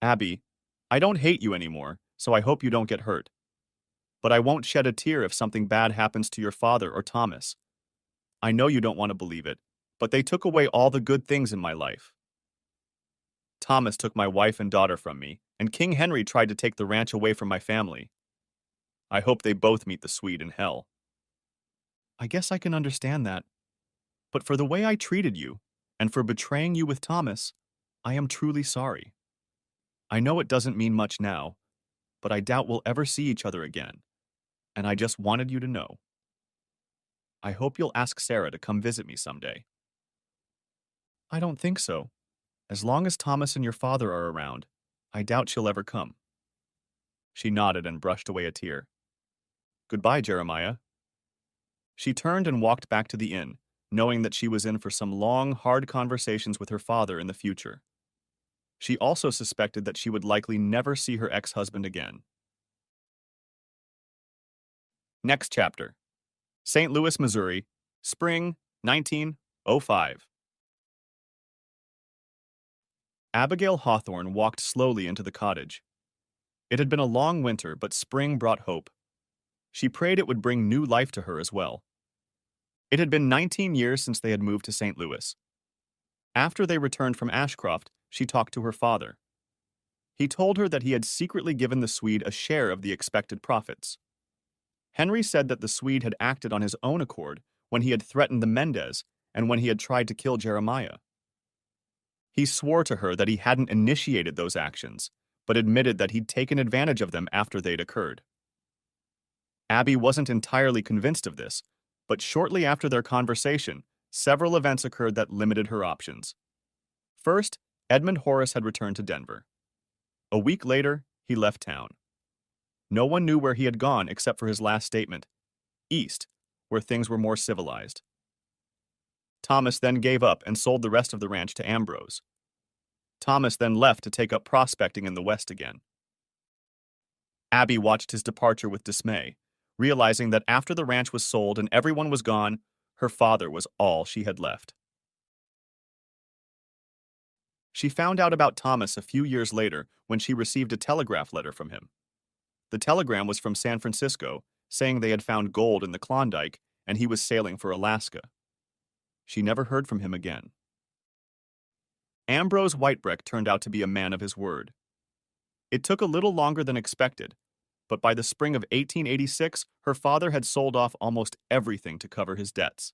Speaker 1: Abby, I don't hate you anymore, so I hope you don't get hurt. But I won't shed a tear if something bad happens to your father or Thomas. I know you don't want to believe it, but they took away all the good things in my life. Thomas took my wife and daughter from me, and King Henry tried to take the ranch away from my family. I hope they both meet the Swede in hell." "I guess I can understand that. But for the way I treated you, and for betraying you with Thomas, I am truly sorry. I know it doesn't mean much now, but I doubt we'll ever see each other again, and I just wanted you to know. I hope you'll ask Sarah to come visit me someday." "I don't think so. As long as Thomas and your father are around, I doubt she'll ever come." She nodded and brushed away a tear. "Goodbye, Jeremiah." She turned and walked back to the inn, knowing that she was in for some long, hard conversations with her father in the future. She also suspected that she would likely never see her ex-husband again. Next chapter. St. Louis, Missouri, spring 1905. Abigail Hawthorne walked slowly into the cottage. It had been a long winter, but spring brought hope. She prayed it would bring new life to her as well. It had been 19 years since they had moved to St. Louis. After they returned from Ashcroft, she talked to her father. He told her that he had secretly given the Swede a share of the expected profits. Henry said that the Swede had acted on his own accord when he had threatened the Mendez and when he had tried to kill Jeremiah. He swore to her that he hadn't initiated those actions, but admitted that he'd taken advantage of them after they'd occurred. Abby wasn't entirely convinced of this, but shortly after their conversation, several events occurred that limited her options. First, Edmund Horace had returned to Denver. A week later, he left town. No one knew where he had gone except for his last statement, east, where things were more civilized. Thomas then gave up and sold the rest of the ranch to Ambrose. Thomas then left to take up prospecting in the west again. Abby watched his departure with dismay, realizing that after the ranch was sold and everyone was gone, her father was all she had left. She found out about Thomas a few years later when she received a telegraph letter from him. The telegram was from San Francisco, saying they had found gold in the Klondike and he was sailing for Alaska. She never heard from him again. Ambrose Whitebreck turned out to be a man of his word. It took a little longer than expected, but by the spring of 1886, her father had sold off almost everything to cover his debts.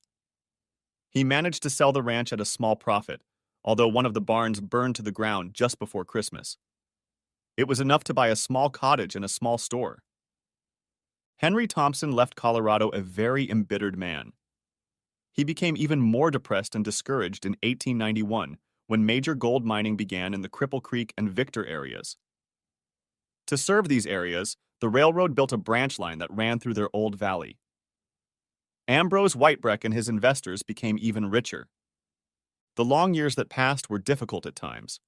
Speaker 1: He managed to sell the ranch at a small profit, although one of the barns burned to the ground just before Christmas. It was enough to buy a small cottage and a small store. Henry Thompson left Colorado a very embittered man. He became even more depressed and discouraged in 1891 when major gold mining began in the Cripple Creek and Victor areas. To serve these areas, the railroad built a branch line that ran through their old valley. Ambrose Whitebreck and his investors became even richer. The long years that passed were difficult at times.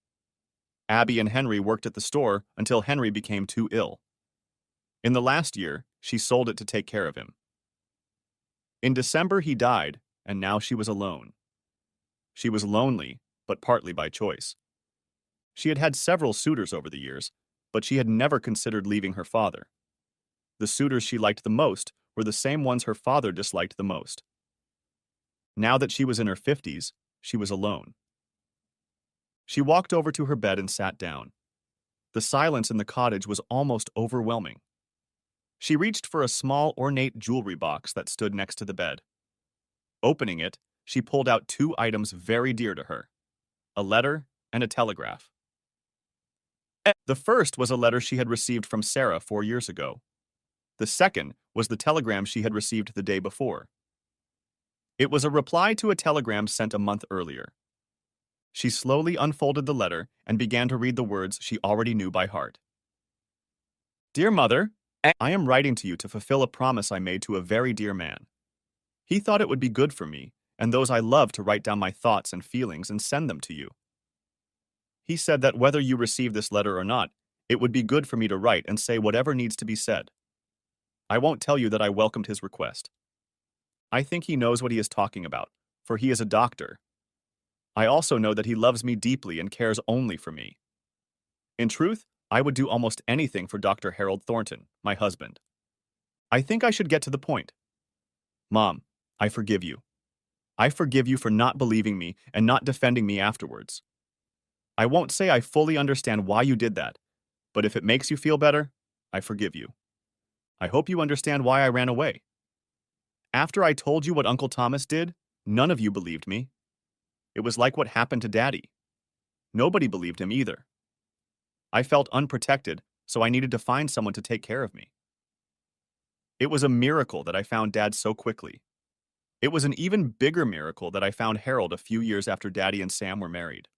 Speaker 1: Abby and Henry worked at the store until Henry became too ill. In the last year, she sold it to take care of him. In December, he died, and now she was alone. She was lonely, but partly by choice. She had had several suitors over the years, but she had never considered leaving her father. The suitors she liked the most were the same ones her father disliked the most. Now that she was in her 50s, she was alone. She walked over to her bed and sat down. The silence in the cottage was almost overwhelming. She reached for a small, ornate jewelry box that stood next to the bed. Opening it, she pulled out two items very dear to her: a letter and a telegraph. The first was a letter she had received from Sarah 4 years ago. The second was the telegram she had received the day before. It was a reply to a telegram sent a month earlier. She slowly unfolded the letter and began to read the words she already knew by heart. Dear Mother, I am writing to you to fulfill a promise I made to a very dear man. He thought it would be good for me and those I love to write down my thoughts and feelings and send them to you. He said that whether you receive this letter or not, it would be good for me to write and say whatever needs to be said. I won't tell you that I welcomed his request. I think he knows what he is talking about, for he is a doctor. I also know that he loves me deeply and cares only for me. In truth, I would do almost anything for Dr. Harold Thornton, my husband. I think I should get to the point. Mom, I forgive you. I forgive you for not believing me and not defending me afterwards. I won't say I fully understand why you did that, but if it makes you feel better, I forgive you. I hope you understand why I ran away. After I told you what Uncle Thomas did, none of you believed me. It was like what happened to Daddy. Nobody believed him either. I felt unprotected, so I needed to find someone to take care of me. It was a miracle that I found Dad so quickly. It was an even bigger miracle that I found Harold a few years after Daddy and Sam were married.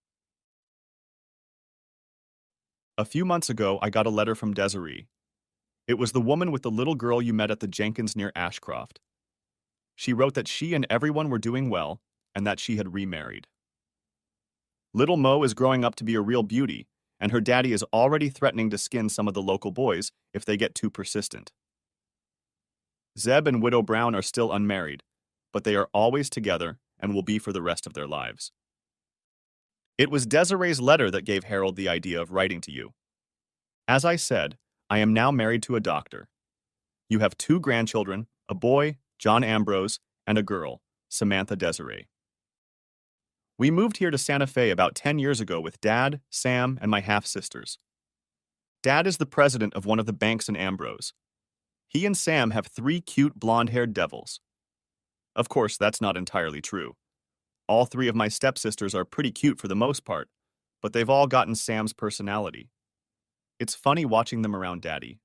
Speaker 1: A few months ago, I got a letter from Desiree. It was the woman with the little girl you met at the Jenkins near Ashcroft. She wrote that she and everyone were doing well and that she had remarried. Little Mo is growing up to be a real beauty, and her daddy is already threatening to skin some of the local boys if they get too persistent. Zeb and Widow Brown are still unmarried, but they are always together and will be for the rest of their lives. It was Desiree's letter that gave Harold the idea of writing to you. As I said, I am now married to a doctor. You have 2 grandchildren, a boy, John Ambrose, and a girl, Samantha Desiree. We moved here to Santa Fe about 10 years ago with Dad, Sam, and my half-sisters. Dad is the president of one of the banks in Ambrose. He and Sam have 3 cute blonde-haired devils. Of course, that's not entirely true. All 3 of my stepsisters are pretty cute for the most part, but they've all gotten Sam's personality. It's funny watching them around Daddy.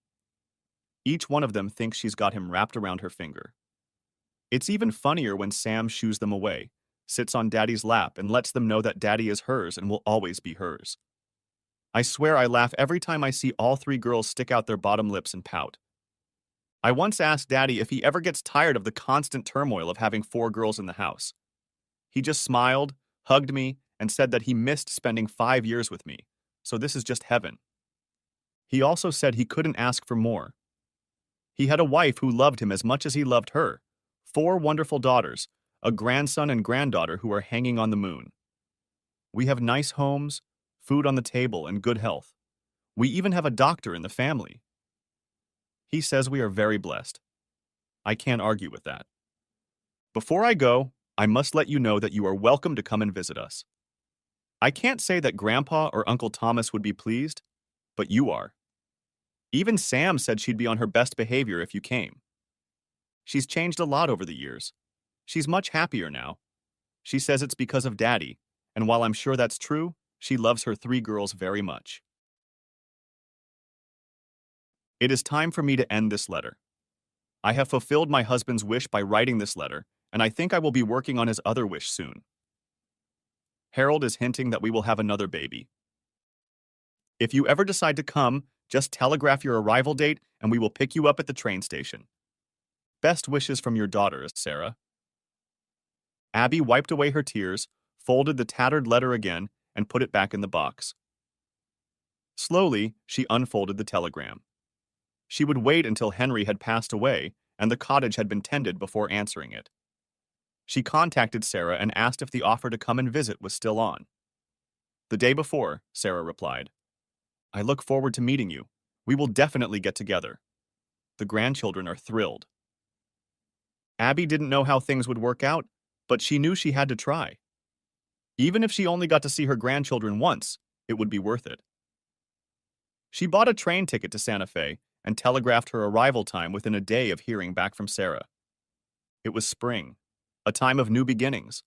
Speaker 1: Each one of them thinks she's got him wrapped around her finger. It's even funnier when Sam shoos them away, sits on Daddy's lap, and lets them know that Daddy is hers and will always be hers. I swear I laugh every time I see all three girls stick out their bottom lips and pout. I once asked Daddy if he ever gets tired of the constant turmoil of having four girls in the house. He just smiled, hugged me, and said that he missed spending 5 years with me, so this is just heaven. He also said he couldn't ask for more. He had a wife who loved him as much as he loved her, 4 wonderful daughters, a grandson and granddaughter who are hanging on the moon. We have nice homes, food on the table, and good health. We even have a doctor in the family. He says we are very blessed. I can't argue with that. Before I go, I must let you know that you are welcome to come and visit us. I can't say that Grandpa or Uncle Thomas would be pleased, but you are. Even Sam said she'd be on her best behavior if you came. She's changed a lot over the years. She's much happier now. She says it's because of Daddy, and while I'm sure that's true, she loves her 3 girls very much. It is time for me to end this letter. I have fulfilled my husband's wish by writing this letter, and I think I will be working on his other wish soon. Harold is hinting that we will have another baby. If you ever decide to come, just telegraph your arrival date and we will pick you up at the train station. Best wishes from your daughter, Sarah. Abby wiped away her tears, folded the tattered letter again, and put it back in the box. Slowly, she unfolded the telegram. She would wait until Henry had passed away and the cottage had been tended before answering it. She contacted Sarah and asked if the offer to come and visit was still on. The day before, Sarah replied, I look forward to meeting you. We will definitely get together. The grandchildren are thrilled. Abby didn't know how things would work out, but she knew she had to try. Even if she only got to see her grandchildren once, it would be worth it. She bought a train ticket to Santa Fe and telegraphed her arrival time within a day of hearing back from Sarah. It was spring, a time of new beginnings.